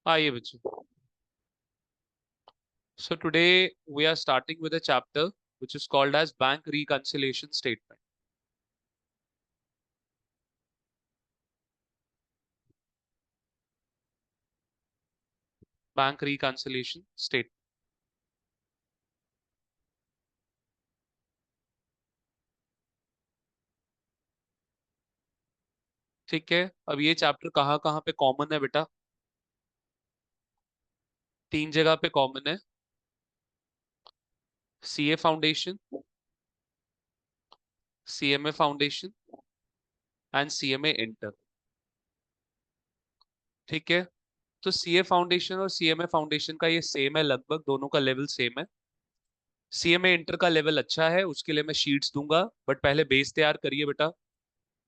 आइए बच्चों. So today we are starting with a chapter which is called as bank reconciliation statement. Bank reconciliation statement. ठीक है. अब ये चैप्टर कहाँ कहाँ पे कॉमन है बेटा? तीन जगह पे कॉमन है. CA foundation, CMA foundation and CMA inter. ठीक है. तो सीए फाउंडेशन और सीएमए फाउंडेशन का ये सेम है, लगभग दोनों का लेवल सेम है. सीएमए इंटर का लेवल अच्छा है, उसके लिए मैं शीट्स दूंगा, बट पहले बेस तैयार करिए बेटा.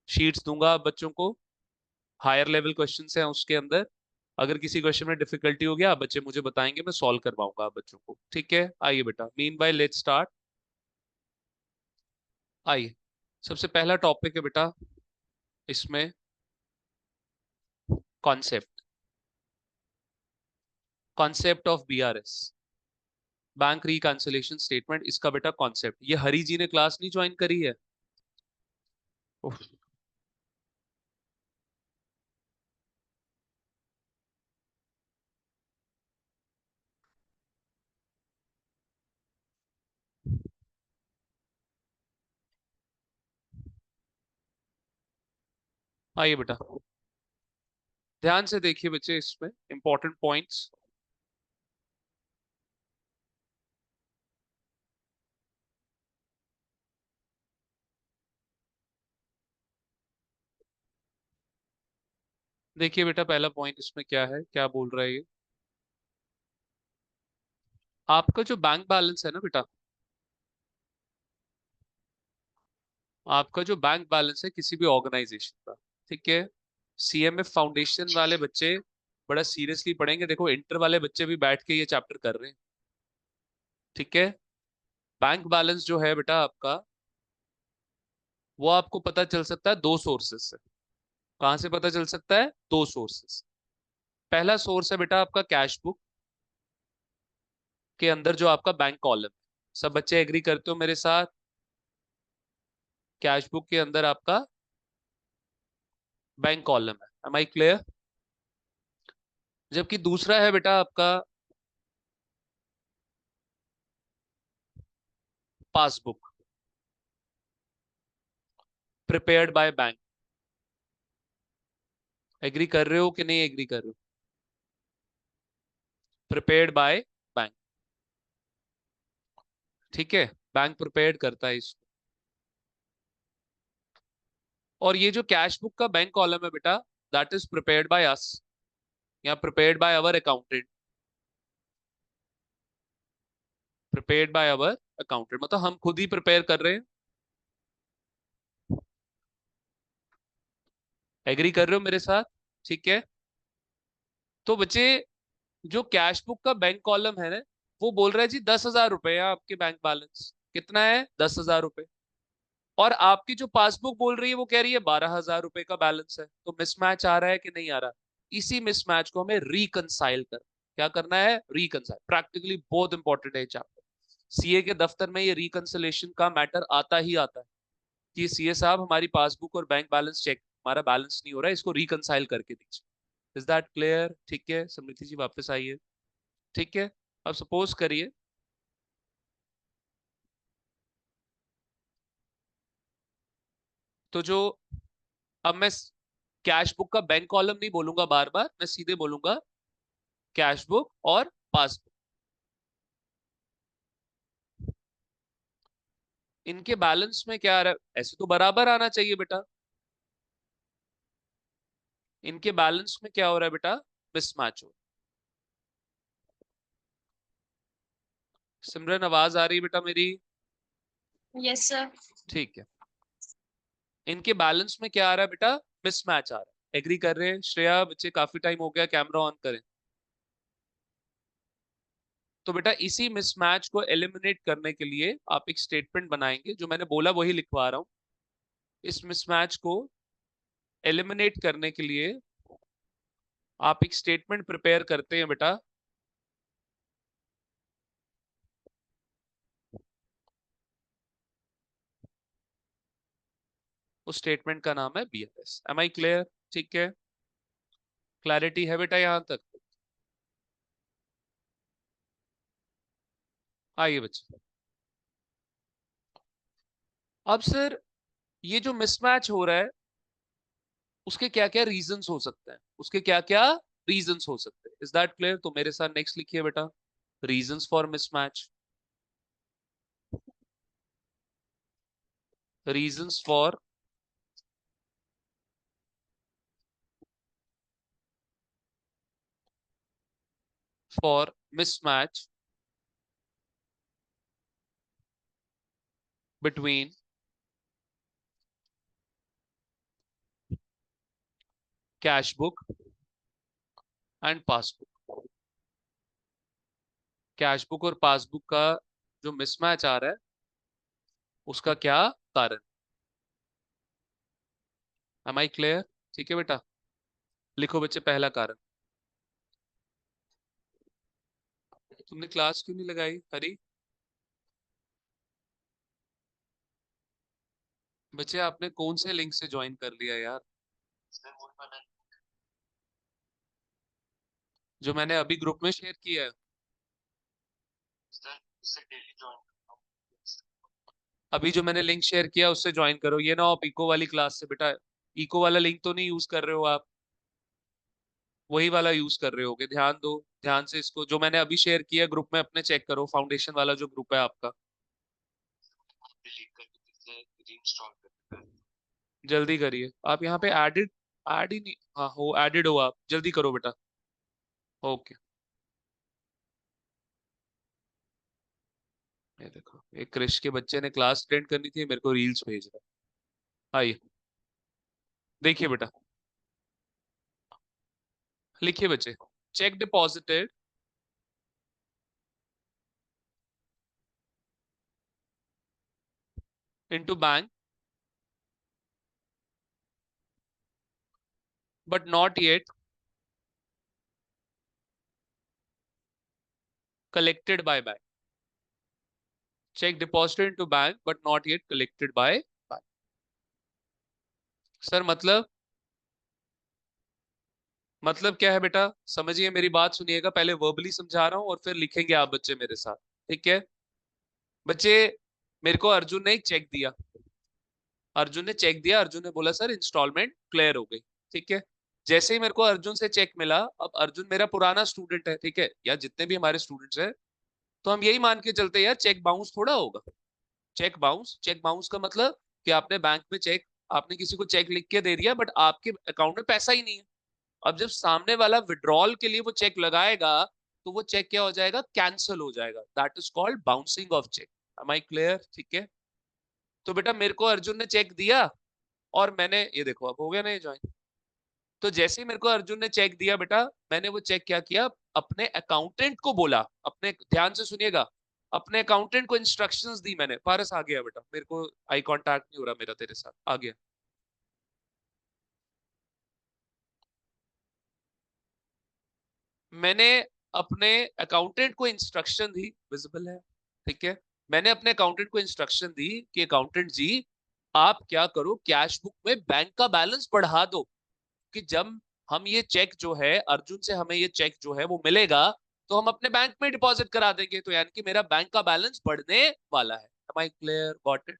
शीट्स दूंगा आप बच्चों को. हायर लेवल क्वेश्चंस हैं उसके अंदर. अगर किसी क्वेश्चन में डिफिकल्टी हो गया आप बच्चे मुझे बताएंगे, मैं सॉल्व करवाऊंगा आप बच्चों को. ठीक है. आइए बेटा, मीन बाय लेट्स स्टार्ट. आइए. सबसे पहला टॉपिक है बेटा इसमें concept. Concept of BRS, bank reconciliation statement. इसका बेटा कॉन्सेप्ट, ये हरी जी ने क्लास नहीं ज्वाइन करी है? उफ, आइए बेटा, ध्यान से देखिए बच्चे, इसमें इंपॉर्टेंट पॉइंट्स. देखिए बेटा, पहला पॉइंट इसमें क्या है, क्या बोल रहा है ये. आपका जो बैंक बैलेंस है ना बेटा, आपका जो बैंक बैलेंस है किसी भी ऑर्गेनाइजेशन का, ठीक है. सीएमएफ फाउंडेशन वाले बच्चे बड़ा सीरियसली पढ़ेंगे. देखो, इंटर वाले बच्चे भी बैठ के ये चैप्टर कर रहे हैं. ठीक है. बैंक बैलेंस जो है बेटा आपका, वो आपको पता चल सकता है दो सोर्सेस से. कहाँ से पता चल सकता है? दो सोर्सेस. पहला सोर्स है बेटा आपका कैश बुक के अंदर जो आपका बैंक कॉलम है. सब बच्चे एग्री करते हो मेरे साथ? कैश बुक के अंदर आपका बैंक कॉलम है. Am I clear? जबकि दूसरा है बेटा आपका passbook, prepared by bank. Agree कर रहे हो कि नहीं एग्री कर रहे हो? Prepared by bank. ठीक है. बैंक प्रिपेयर्ड करता है इसको. और ये जो कैश बुक का बैंक कॉलम है बेटा, that is prepared by us, या prepared by our accountant. Prepared by our accountant मतलब हम खुद ही प्रिपेयर कर रहे हैं. एग्री कर रहे हो मेरे साथ? ठीक है. तो बच्चे, जो कैश बुक का बैंक कॉलम है ना, वो बोल रहा है जी 10,000 रुपए है आपके बैंक बैलेंस. कितना है? 10,000 रुपए. और आपकी जो पासबुक बोल रही है वो कह रही है 12,000 रुपए का बैलेंस है. तो मिसमैच आ रहा है कि नहीं आ रहा? इसी मिसमैच को हमें रिकनसाइल कर, क्या करना है? रिकनसाइल. प्रैक्टिकली बहुत इंपॉर्टेंट है चैप्टर. सीए के दफ्तर में ये रिकनसिलेशन का मैटर आता ही आता है कि सीए साहब हमारी पासबुक और बैंक बैलेंस चेक, हमारा बैलेंस नहीं हो रहा है, इसको रिकनसाइल करके दीजिए. Is that clear? ठीक है. समृद्धि जी वापस आइए. ठीक है. अब सपोज करिए, तो जो, अब मैं कैश बुक का बैंक कॉलम नहीं बोलूंगा बार बार, मैं सीधे बोलूंगा कैश बुक और पासबुक. इनके बैलेंस में क्या आ रहा है? ऐसे तो बराबर आना चाहिए बेटा. इनके बैलेंस में क्या हो रहा है बेटा? मिसमैच हो. सिमरन आवाज आ रही है बेटा मेरी? Yes sir. ठीक है. इनके बैलेंस में क्या आ रहा है बेटा? मिसमैच आ रहा है. एग्री कर रहे हैं? श्रेया बच्चे काफी टाइम हो गया, कैमरा ऑन करें. तो बेटा इसी मिसमैच को एलिमिनेट करने के लिए आप एक स्टेटमेंट बनाएंगे. जो मैंने बोला वही लिखवा रहा हूं. इस मिसमैच को एलिमिनेट करने के लिए आप एक स्टेटमेंट प्रिपेयर करते हैं बेटा, उस स्टेटमेंट का नाम है BLS। M I clear? ठीक है, क्लैरिटी है बेटा यहां तक? आइए बच्चे। अब सर, ये जो मिसमैच हो रहा है उसके क्या क्या रीजंस हो सकते हैं, उसके क्या क्या रीजंस हो सकते हैं, इज दैट क्लियर? तो मेरे साथ नेक्स्ट लिखिए बेटा, reasons for mismatch. Reasons for mismatch between cash book and passbook. Cash book और पासबुक का जो मिसमैच आ रहा है उसका क्या कारण? Am I clear? ठीक है बेटा, लिखो बच्चे पहला कारण। तुमने क्लास क्यों नहीं लगाई हरी? बच्चे आपने कौन से लिंक से ज्वाइन कर लिया यार? जो मैंने अभी ग्रुप में शेयर किया है। अभी जो मैंने लिंक शेयर किया उससे ज्वाइन करो, ये ना आप इको वाली क्लास से बेटा। इको वाला लिंक तो नहीं यूज कर रहे हो आप? वही वाला यूज कर रहे होगे, ध्यान दो। ध्यान से इसको जो मैंने अभी शेयर किया ग्रुप में अपने चेक करो, फाउंडेशन वाला जो ग्रुप है आपका। जल्दी करिए आप, यहाँ पे एडिड, ऐड ही नहीं, हाँ हो एडिड हो आप, जल्दी करो बेटा। ओके। ये देखो, एक क्रिश के बच्चे ने क्लास अटेंड करनी थी, मेरे को रील्स भेज रहा है। आइए देखिए बेटा, लिखिए बच्चे, cheque deposited into bank but not yet collected by bank। Check deposited into bank but not yet collected by bank. Sir मतलब क्या है बेटा? समझिए, मेरी बात सुनिएगा, पहले वर्बली समझा रहा हूं और फिर लिखेंगे आप बच्चे मेरे साथ। ठीक है बच्चे, मेरे को अर्जुन ने एक चेक दिया। अर्जुन ने चेक दिया, अर्जुन ने बोला सर इंस्टॉलमेंट क्लियर हो गई। ठीक है, जैसे ही मेरे को अर्जुन से चेक मिला, अब अर्जुन मेरा पुराना स्टूडेंट है, ठीक है, या जितने भी हमारे स्टूडेंट्स हैं, तो हम यही मान के चलते हैं यार चेक बाउंस थोड़ा होगा। चेक बाउंस का मतलब कि आपने बैंक में चेक, आपने किसी को चेक लिख के दे दिया बट आपके अकाउंट में पैसा ही नहीं है। अब जब सामने वाला विड्रॉल के लिए वो चेक लगाएगा तो वो चेक क्या हो जाएगा? कैंसिल हो जाएगा। That is called bouncing of cheque. Am I clear? ठीक है, तो बेटा मेरे को अर्जुन ने चेक दिया और मैंने, ये देखो अब हो गया ना ये ज्वाइन। तो जैसे ही मेरे को अर्जुन ने चेक दिया बेटा, मैंने वो चेक क्या किया, अपने अकाउंटेंट को बोला, अपने, ध्यान से सुनिएगा, अपने अकाउंटेंट को इंस्ट्रक्शंस दी मैंने। पारस आ गया बेटा, मेरे को आई कांटेक्ट नहीं हो रहा मेरा तेरे साथ, आ गया। मैंने अपने अकाउंटेंट को इंस्ट्रक्शन दी, विजिबल है? ठीक है, मैंने अपने अकाउंटेंट को इंस्ट्रक्शन दी कि अकाउंटेंट जी आप क्या करो, कैश बुक में बैंक का बैलेंस बढ़ा दो, कि जब हम ये चेक जो है, अर्जुन से हमें ये चेक जो है वो मिलेगा तो हम अपने बैंक में डिपॉजिट करा देंगे, तो यानी कि मेरा बैंक का बैलेंस बढ़ने वाला है। Am I clear? Got it?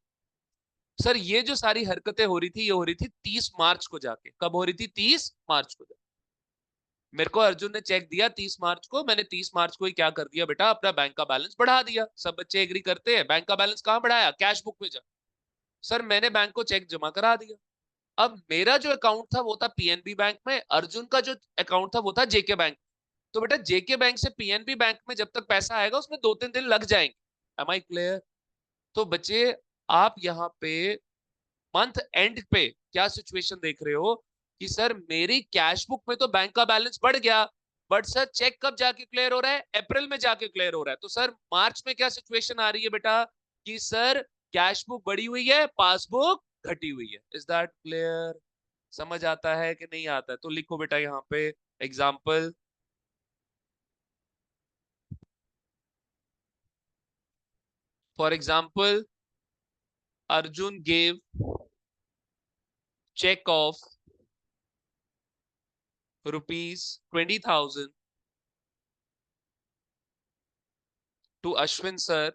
Sir ये जो सारी हरकतें हो रही थी, ये हो रही थी 30 मार्च को जाके। कब हो रही थी? 30 मार्च को जाके। मेरे को अर्जुन ने चेक दिया 30 मार्च को, मैंने 30 मार्च को ही क्या कर दिया बेटा, अपना बैंक का बैलेंस बढ़ा दिया। सब बच्चे एग्री करते हैं, बैंक का बैलेंस कहाँ बढ़ाया? कैश बुक में जा। सर मैंने बैंक को चेक जमा करा दिया। अब मेरा जो अकाउंट था वो था पीएनबी बैंक में, अर्जुन का जो अकाउंट था वो था जेके बैंक। तो बेटा जेके बैंक से पीएनबी बैंक में जब तक पैसा आएगा उसमें 2-3 दिन लग जाएंगे। Am I clear? तो बच्चे आप यहाँ पे मंथ एंड पे क्या सिचुएशन देख रहे हो कि सर मेरी कैश बुक में तो बैंक का बैलेंस बढ़ गया, बट सर चेक कब जाके क्लियर हो रहा है? अप्रैल में जाके क्लियर हो रहा है। तो सर मार्च में क्या सिचुएशन आ रही है बेटा कि सर कैश बुक बढ़ी हुई है, पासबुक घटी हुई है। Is that clear? समझ आता है कि नहीं आता है? तो लिखो बेटा यहाँ पे, Example, for example, Arjun gave check of rupees 20,000 to Ashwin sir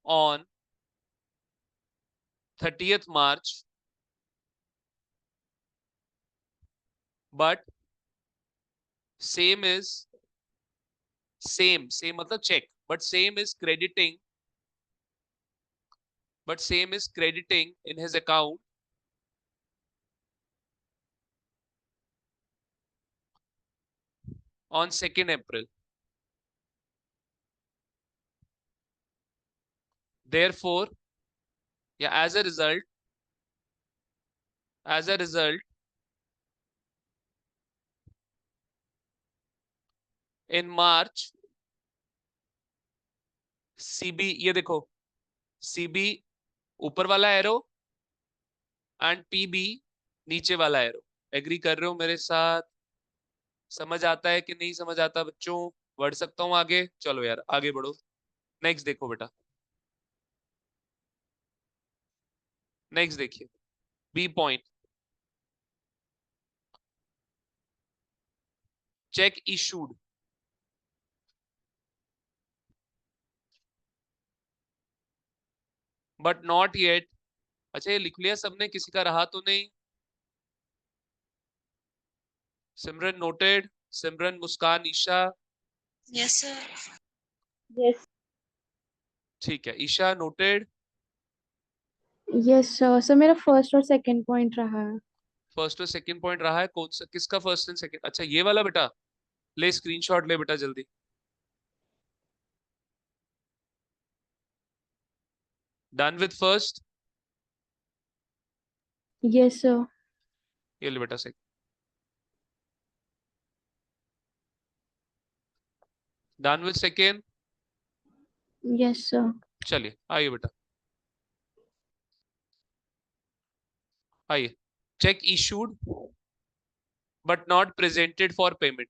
on 30th March, but same is same मतलब check, but same is crediting in his account on 2nd April. Therefore, yeah, as a result, in March, CB, ये देखो, CB ऊपर वाला arrow and PB नीचे वाला arrow. Agree कर रहे हो मेरे साथ? समझ आता है कि नहीं समझ आता बच्चों? बढ़ सकता हूं आगे? चलो यार आगे बढ़ो। नेक्स्ट देखो बेटा, नेक्स्ट देखिए, B point, cheque issued but not yet. अच्छा ये लिख लिया सबने? किसी का रहा तो नहीं? Simran noted, Simran, Muskan, Isha? Yes, sir. Yes. ठीक है, Isha noted. Yes sir, sir मेरा फर्स्ट और सेकंड पॉइंट रहा है। फर्स्ट और सेकंड पॉइंट रहा है? कौन सा, किसका फर्स्ट एंड सेकंड? अच्छा ये वाला बेटा, ले स्क्रीनशॉट ले बेटा जल्दी। Done with first? Yes sir. ये ले बेटा second. Done with second? Yes sir. चलिए आइए बेटा, आइए। Check issued but not presented for payment.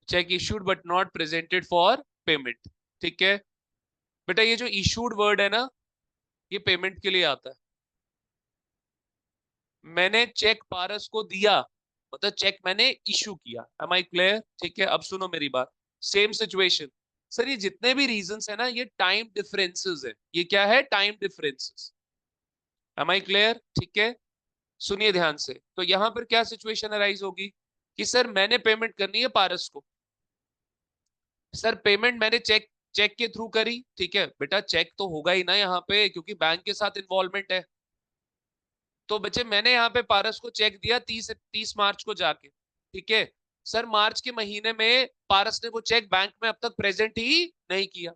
Cheque issued but not presented for payment. ठीक है बेटा, ये जो इशूड वर्ड है ना, ये पेमेंट के लिए आता है। मैंने चेक पारस को दिया, मतलब चेक मैंने इशू किया। Am I clear? ठीक है, अब सुनो मेरी बात। सेम सिचुएशन सर, ये जितने भी रीजंस है ना, ये टाइम डिफरेंसेस है। ये क्या है? Time differences. Am I clear? ठीक है, सुनिए ध्यान से। तो यहां पर क्या सिचुएशन अराइज होगी कि सर मैंने पेमेंट करनी है पारस को। सर पेमेंट मैंने चेक चेक के थ्रू करी। ठीक है बेटा, चेक तो होगा ही ना यहाँ पे, क्योंकि बैंक के साथ इन्वॉल्वमेंट है। तो बच्चे मैंने यहाँ पे पारस को चेक दिया 30 मार्च को जाके। ठीक है सर, मार्च के महीने में पारस ने वो चेक बैंक में अब तक प्रेजेंट ही नहीं किया।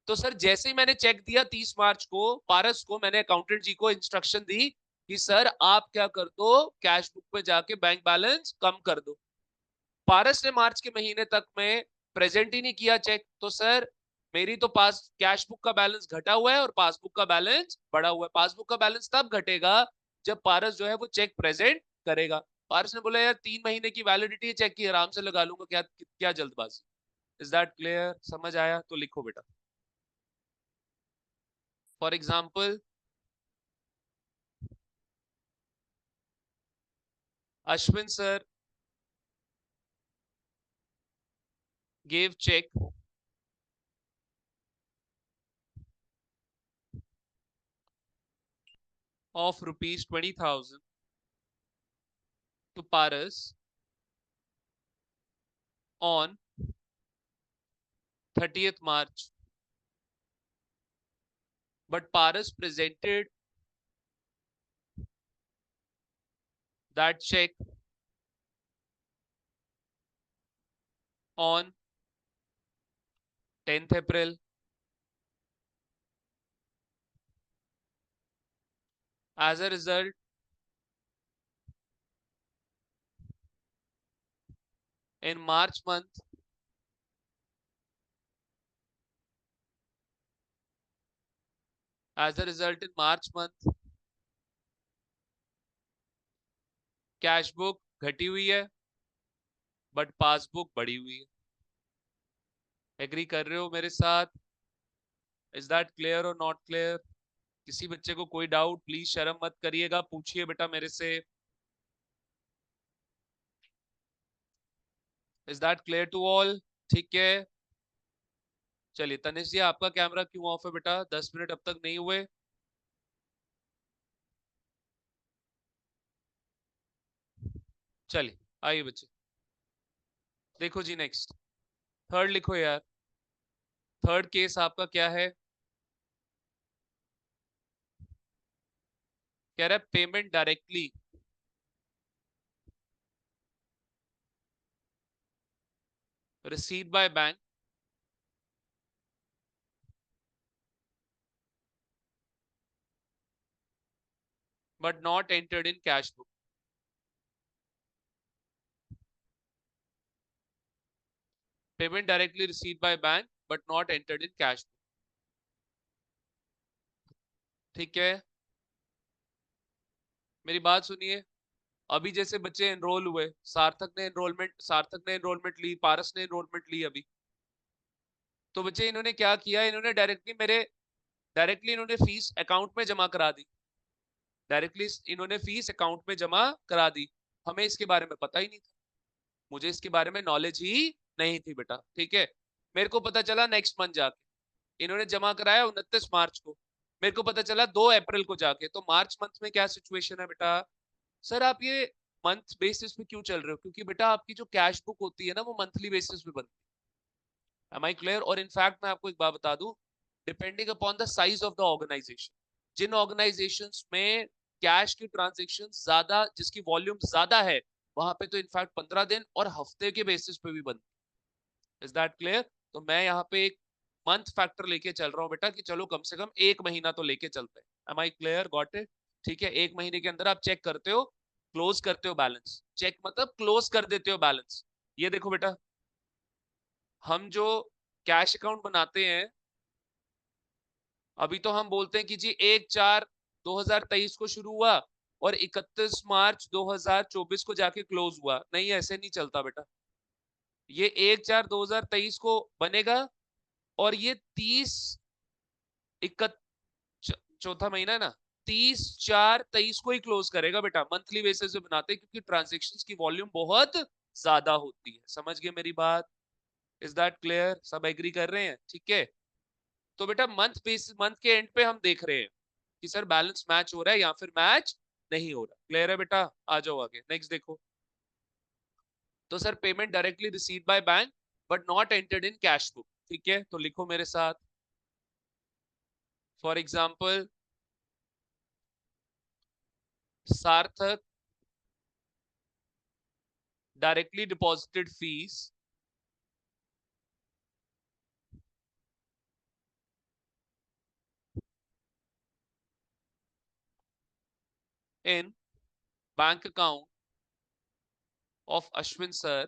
तो सर जैसे ही मैंने चेक दिया 30 मार्च को पारस को, मैंने अकाउंटेंट जी को इंस्ट्रक्शन दी कि सर आप क्या कर दो, कैश बुक पे जाके बैंक बैलेंस कम कर दो। पारस ने मार्च के महीने तक में प्रेजेंट ही नहीं किया चेक। तो सर मेरी तो पास कैश बुक का बैलेंस घटा हुआ है और पासबुक का बैलेंस बढ़ा हुआ है। पासबुक का बैलेंस तब घटेगा जब पारस जो है वो चेक प्रेजेंट करेगा। पारस ने बोला यार 3 महीने की वैलिडिटी है चेक की, आराम से लगा लूंगा, क्या क्या जल्दबाजी। Is that clear? समझ आया? तो लिखो बेटा, for example, Ashwin sir gave check of rupees 20,000 to Paras on 30th March, but Paras presented that check on 10th April. As a result, in March month, as a result in March month cash book घटी हुई है but passbook बढ़ी हुई है। Agree कर रहे हो मेरे साथ? इज दैट क्लियर और नॉट क्लियर? किसी बच्चे को कोई डाउट? प्लीज शर्म मत करिएगा, पूछिए बेटा मेरे से। Is that clear to all? ठीक है, चलिए तनिष जी आपका कैमरा क्यों ऑफ है बेटा? 10 मिनट अब तक नहीं हुए। चलिए आइए बच्चे, देखो जी नेक्स्ट थर्ड लिखो यार। थर्ड केस आपका क्या है? कह रहा है payment directly received by bank but not entered in cash book. Payment directly received by bank but not entered in cash book. ठीक है, मेरी बात सुनिए। अभी जैसे बच्चे एनरोल हुए, सार्थक ने एनरोलमेंट ली, पारस ने एनरोलमेंट ली अभी, तो बच्चे इन्होंने क्या किया, इन्होंने डायरेक्टली इन्होंने फीस अकाउंट में जमा करा दी। डायरेक्टली इन्होंने फीस अकाउंट में जमा करा दी। हमें इसके बारे में पता ही नहीं था, मुझे इसके बारे में नॉलेज ही नहीं थी बेटा। ठीक है, मेरे को पता चला नेक्स्ट मंथ जाके। इन्होंने जमा कराया 29 मार्च को, मेरे को पता चला 2 अप्रैल को जाके। तो मार्च मंथ में क्या सिचुएशन है बेटा? सर आप ये मंथ बेसिस पे क्यों चल रहे हो? क्योंकि बेटा आपकी जो कैश बुक होती है ना वो मंथली बेसिस पे बनती है। Am I clear? और इनफैक्ट मैं आपको एक बात बता दूं, depending upon the size of the organisation, जिन ऑर्गेनाइजेशंस में कैश की ट्रांजेक्शन ज्यादा, जिसकी वॉल्यूम ज्यादा है, वहां पे तो इनफैक्ट 15 दिन और हफ्ते के बेसिस पे भी बनती है। Is that clear? तो मैं यहाँ पे एक मंथ फैक्टर लेके चल रहा हूँ बेटा, कि चलो कम से कम 1 महीना तो लेके चलते हैं। Am I clear? Got it? ठीक है, 1 महीने के अंदर आप चेक करते हो, क्लोज करते हो बैलेंस। चेक मतलब क्लोज कर देते हो बैलेंस। ये देखो बेटा, हम जो कैश अकाउंट बनाते हैं, अभी तो हम बोलते हैं कि जी 1/4/2023 को शुरू हुआ और 31 मार्च 2024 को जाके क्लोज हुआ। नहीं, ऐसे नहीं चलता बेटा। ये 1/4/2023 को बनेगा और ये चौथा महीना है ना, 30/4/23 को ही क्लोज करेगा बेटा। मंथली बेसिस पे बनाते हैं क्योंकि ट्रांजेक्शन्स की वॉल्यूम बहुत ज्यादा होती है। समझ गए मेरी बात? Is that clear? सब एग्री कर रहे हैं? ठीक है, तो बेटा मंथ के एंड पे हम देख रहे हैं कि सर बैलेंस मैच हो रहा है या फिर मैच नहीं हो रहा। क्लियर है बेटा? आ जाओ आगे, नेक्स्ट देखो। तो sir payment directly received by bank but not entered in cash book. ठीक है, तो लिखो मेरे साथ। फॉर एग्जाम्पल, सार्थक directly deposited fees in bank account of Ashwin sir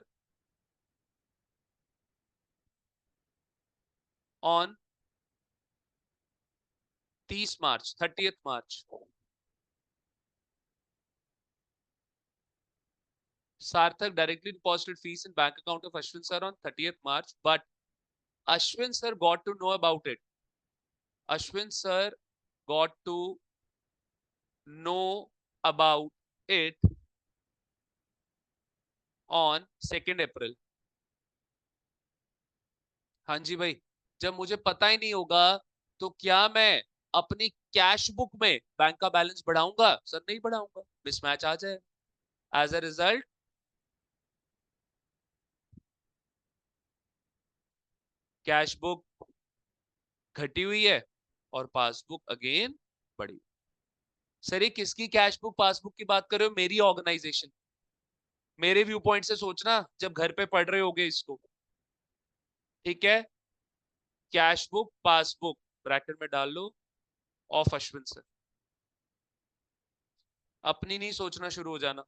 on 30th March. Sarthak directly deposited fees in bank account of Ashwin sir on 30th March, but Ashwin sir got to know about it. Ashwin sir got to know about it on 2nd April. हाँ जी भाई, जब मुझे पता ही नहीं होगा तो क्या मैं अपनी कैश बुक में बैंक का बैलेंस बढ़ाऊंगा? सर नहीं बढ़ाऊंगा, मिसमैच आ जाए। As a result cash book घटी हुई है और पासबुक अगेन बढ़ी। सर ये किसकी कैश बुक पासबुक की बात कर रहे हो? मेरी ऑर्गेनाइजेशन, मेरे व्यू पॉइंट से सोचना जब घर पे पढ़ रहे होगे इसको। ठीक है, कैश बुक पासबुक ब्रैकेट में डाल लो ऑफ अश्विन सर। अपनी नहीं सोचना शुरू हो जाना।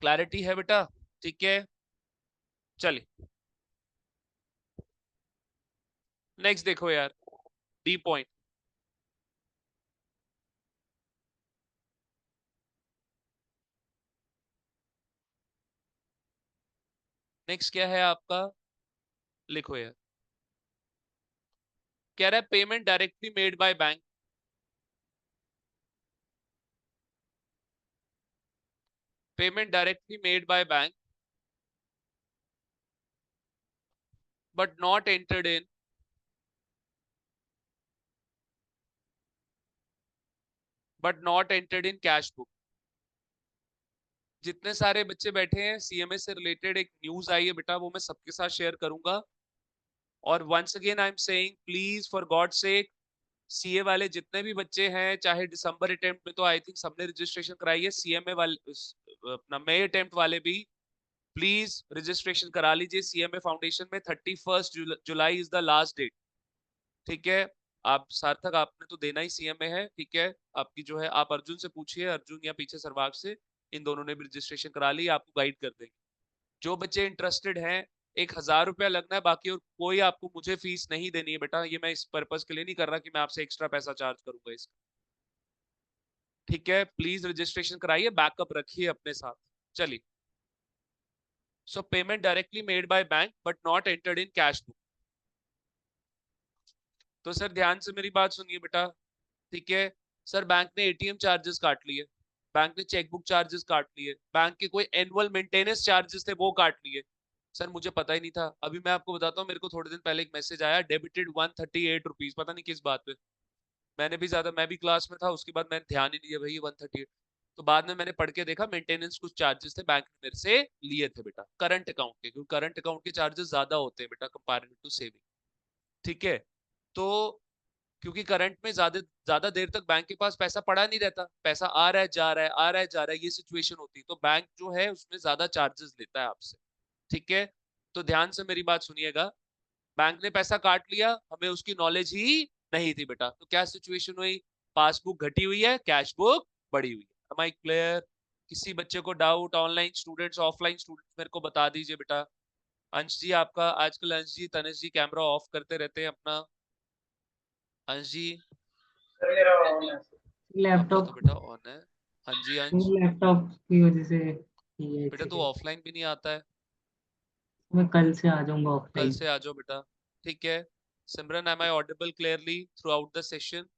क्लैरिटी है बेटा? ठीक है, चलिए नेक्स्ट देखो यार। D point. नेक्स्ट क्या है आपका, लिखो यार। कह रहा है payment directly made by bank, payment directly made by bank but not entered in cash book। जितने सारे बच्चे बैठे हैं सीएमए से रिलेटेड एक न्यूज आई है बेटा, वो मैं सबके साथ शेयर करूंगा। और once again I am saying please for God sake, CA वाले जितने भी बच्चे हैं, चाहे दिसंबर अटेम्प्ट में तो आई थिंक सबने रजिस्ट्रेशन कराई है, सीएमए वाले अपना मई अटेम्प्ट वाले भी प्लीज रजिस्ट्रेशन करा लीजिए सीएमए फाउंडेशन में। 31 July is the last date, ठीक है। आप सार्थक आपने तो देना ही सीएमए है, ठीक है। आपकी जो है आप अर्जुन से पूछिए, अर्जुन या पीछे सरवाग से, इन दोनों ने भी रजिस्ट्रेशन करा ली, आपको गाइड कर देंगे। जो बच्चे इंटरेस्टेड हैं, 1,000 रुपया लगना है बाकी, और कोई आपको मुझे फीस नहीं देनी है बेटा, ये मैं इस पर्पज के लिए नहीं कर रहा कि मैं आपसे एक्स्ट्रा पैसा चार्ज करूंगा इसका, ठीक है। प्लीज रजिस्ट्रेशन कराइए, बैकअप रखिए अपने साथ। चलिए, सो payment directly made by bank but not entered in cash book. तो सर ध्यान से मेरी बात सुनिए बेटा, ठीक है। सर बैंक ने एटीएम चार्जेस काट लिए, बैंक ने चेकबुक चार्जेस काट लिए, बैंक के कोई एनुअल मेंटेनेंस चार्जेस थे वो काट लिए। सर मुझे पता ही नहीं था, अभी मैं आपको बताता हूँ, मेरे को थोड़े दिन पहले एक मैसेज आया, डेबिटेड 138 रुपीज, पता नहीं किस बात पे। मैं भी क्लास में था, उसके बाद मैंने ध्यान ही नहीं दिया भाई 138। तो बाद में मैंने पढ़ के देखा, मेंटेनेंस कुछ चार्जेस थे बैंक ने मेरे से लिए थे बेटा, करंट अकाउंट के, क्योंकि करंट अकाउंट के चार्जेस ज्यादा होते हैं बेटा कंपेरेटिव टू सेविंग, ठीक है। तो क्योंकि करंट में ज्यादा ज्यादा देर तक बैंक के पास पैसा पड़ा नहीं रहता, पैसा आ रहा है जा रहा है, आ रहा है जा रहा है, ये सिचुएशन होती है, तो बैंक जो है उसमें ज्यादा चार्जेस लेता है आपसे, ठीक है। तो ध्यान से मेरी बात सुनिएगा, बैंक ने पैसा काट लिया, हमें उसकी नॉलेज ही नहीं थी बेटा, तो क्या सिचुएशन हुई, पासबुक घटी हुई है, कैश बुक बढ़ी हुई है। Am I clear? किसी बच्चे को doubt, online students offline students, मेरे को बता दीजिए बेटा। अंश जी आपका आजकल, अंश जी तनिष जी कैमरा ऑफ करते रहते हैं अपना, अंश जी आपका तो लैपटॉप बेटा ऑन है। हाँ जी अंश, लैपटॉप की वजह से ये बेटा तू एक्सीडेंट। ऑफलाइन भी नहीं आता है, मैं कल से आ जाऊंगा कल ऑफलाइन। से आ जाओ बेटा, ठीक है। Simran am I audible clearly throughout the session?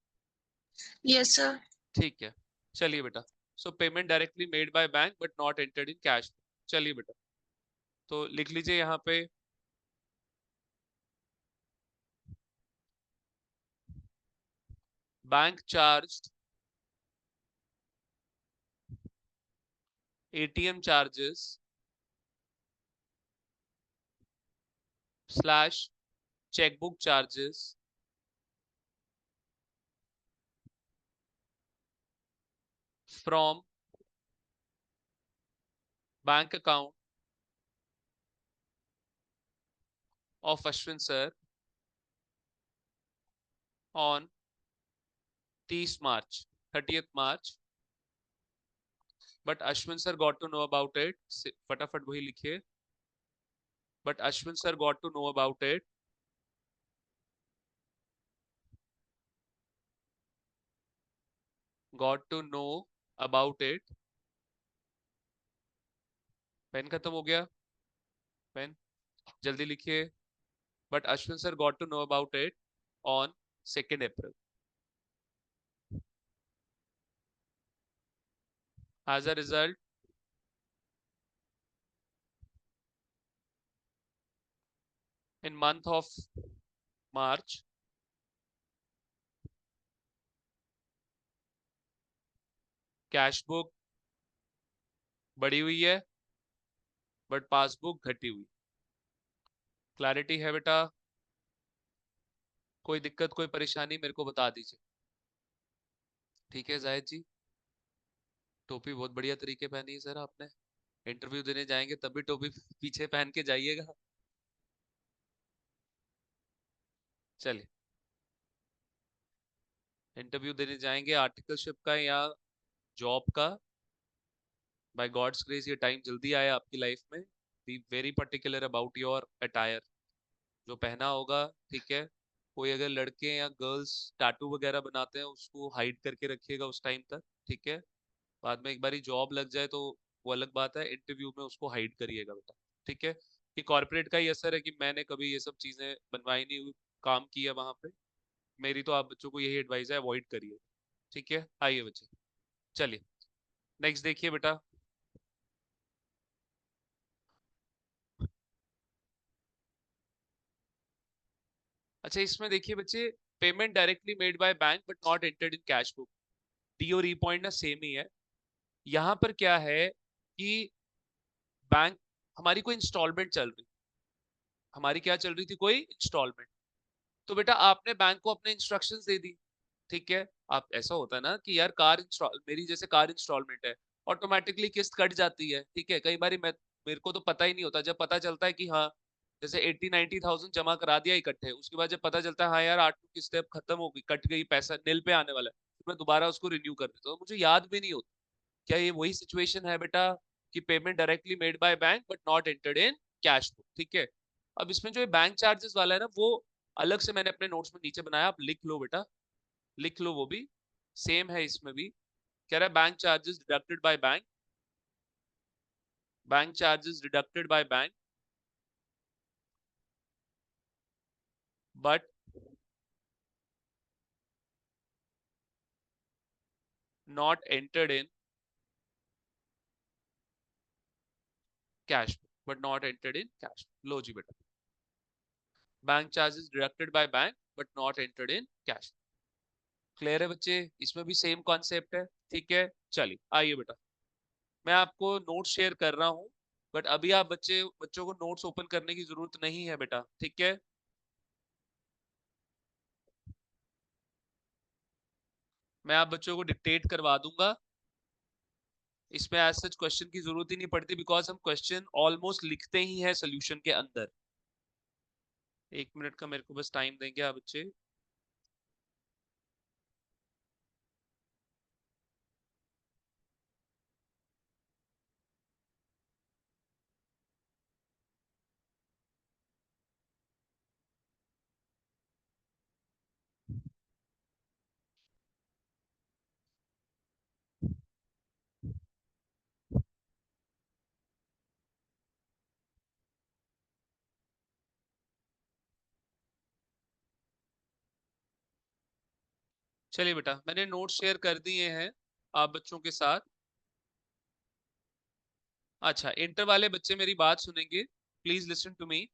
Yes, sir. ठीक है, चलिए बेटा। So payment directly made by bank but not entered in cash. चलिए बेटा, तो लिख लीजिए यहाँ पे, bank charge ATM charges slash chequebook charges from bank account of Ashwin sir on 30 March, 30 March, but Ashwin sir got to know about it, फटाफट वही लिखिए, but Ashwin sir got to know about it, got to know about it, pen खत्म हो गया, pen जल्दी लिखिए, but Ashwin sir got to know about it on 2 April. As a result, in month of March cash book बढ़ी हुई है but passbook घटी हुई। क्लैरिटी है बेटा? कोई दिक्कत कोई परेशानी मेरे को बता दीजिए, ठीक है। जायद जी, टोपी बहुत बढ़िया तरीके पहनी है सर आपने, इंटरव्यू देने जाएंगे तब भी टोपी पीछे पहन के जाइएगा। चलिए, इंटरव्यू देने जाएंगे आर्टिकलशिप का या जॉब का, बाय गॉड्स ग्रेस ये टाइम जल्दी आया आपकी लाइफ में। Be very particular about your attire, जो पहना होगा, ठीक है, कोई अगर लड़के या गर्ल्स टैटू वगैरह बनाते हैं उसको हाइड करके रखिएगा उस टाइम तक, ठीक है। बाद में एक बारी जॉब लग जाए तो वो अलग बात है, इंटरव्यू में उसको हाइड करिएगा बेटा, ठीक है। कि कॉर्पोरेट का ही असर है कि मैंने कभी ये सब चीजें बनवाई नहीं हुई, काम किया वहां पे। मेरी तो आप बच्चों को यही एडवाइस है, अवॉइड करिए, ठीक है। आइए बच्चे, चलिए नेक्स्ट देखिए बेटा। अच्छा इसमें देखिए बच्चे, payment directly made by bank but not entered in cash book. D और ई पॉइंट ना सेम ही है। यहाँ पर क्या है कि बैंक, हमारी कोई इंस्टॉलमेंट चल रही, हमारी क्या चल रही थी, कोई इंस्टॉलमेंट। तो बेटा आपने बैंक को अपने इंस्ट्रक्शंस दे दी, ठीक है। आप, ऐसा होता है ना कि यार कार इंस्टॉल, मेरी जैसे कार इंस्टॉलमेंट है, ऑटोमेटिकली किस्त कट जाती है, ठीक है। कई बार मैं, मेरे को तो पता ही नहीं होता, जब पता चलता है कि हाँ जैसे 80-90 थाउजेंड जमा करा दिया इकट्ठे, उसके बाद जब पता चलता है हाँ यार 8 किस्तें अब खत्म हो गई, कट गई, पैसा नील पे आने वाला है, तो मैं दोबारा उसको रिन्यू कर देता हूँ, मुझे याद भी नहीं होता। क्या ये वही सिचुएशन है बेटा कि payment directly made by bank but not entered in cash book, ठीक है। अब इसमें जो बैंक चार्जेस वाला है ना, वो अलग से मैंने अपने नोट्स में नीचे बनाया, आप लिख लो बेटा, लिख लो, वो भी सेम है इसमें भी। कह रहा है bank charges deducted by bank, bank charges deducted by bank but not entered in cash book, but not entered in cash. लो जी बेटा, bank charges deducted by bank but not entered in cash. Clear है बच्चे, इसमें भी same concept है, ठीक है। चलिए आइए बेटा, मैं आपको नोट्स शेयर कर रहा हूँ, बट अभी आप बच्चों को नोट्स ओपन करने की जरूरत नहीं है बेटा, ठीक है। मैं आप बच्चों को डिक्टेट करवा दूंगा, इसमें एज सच क्वेश्चन की जरूरत ही नहीं पड़ती, बिकॉज हम क्वेश्चन ऑलमोस्ट लिखते ही है सोल्यूशन के अंदर। 1 मिनट का मेरे को बस टाइम देंगे आप बच्चे। चलिए बेटा, मैंने नोट शेयर कर दिए हैं आप बच्चों के साथ। अच्छा, इंटर वाले बच्चे मेरी बात सुनेंगे, प्लीज लिसन टू मी।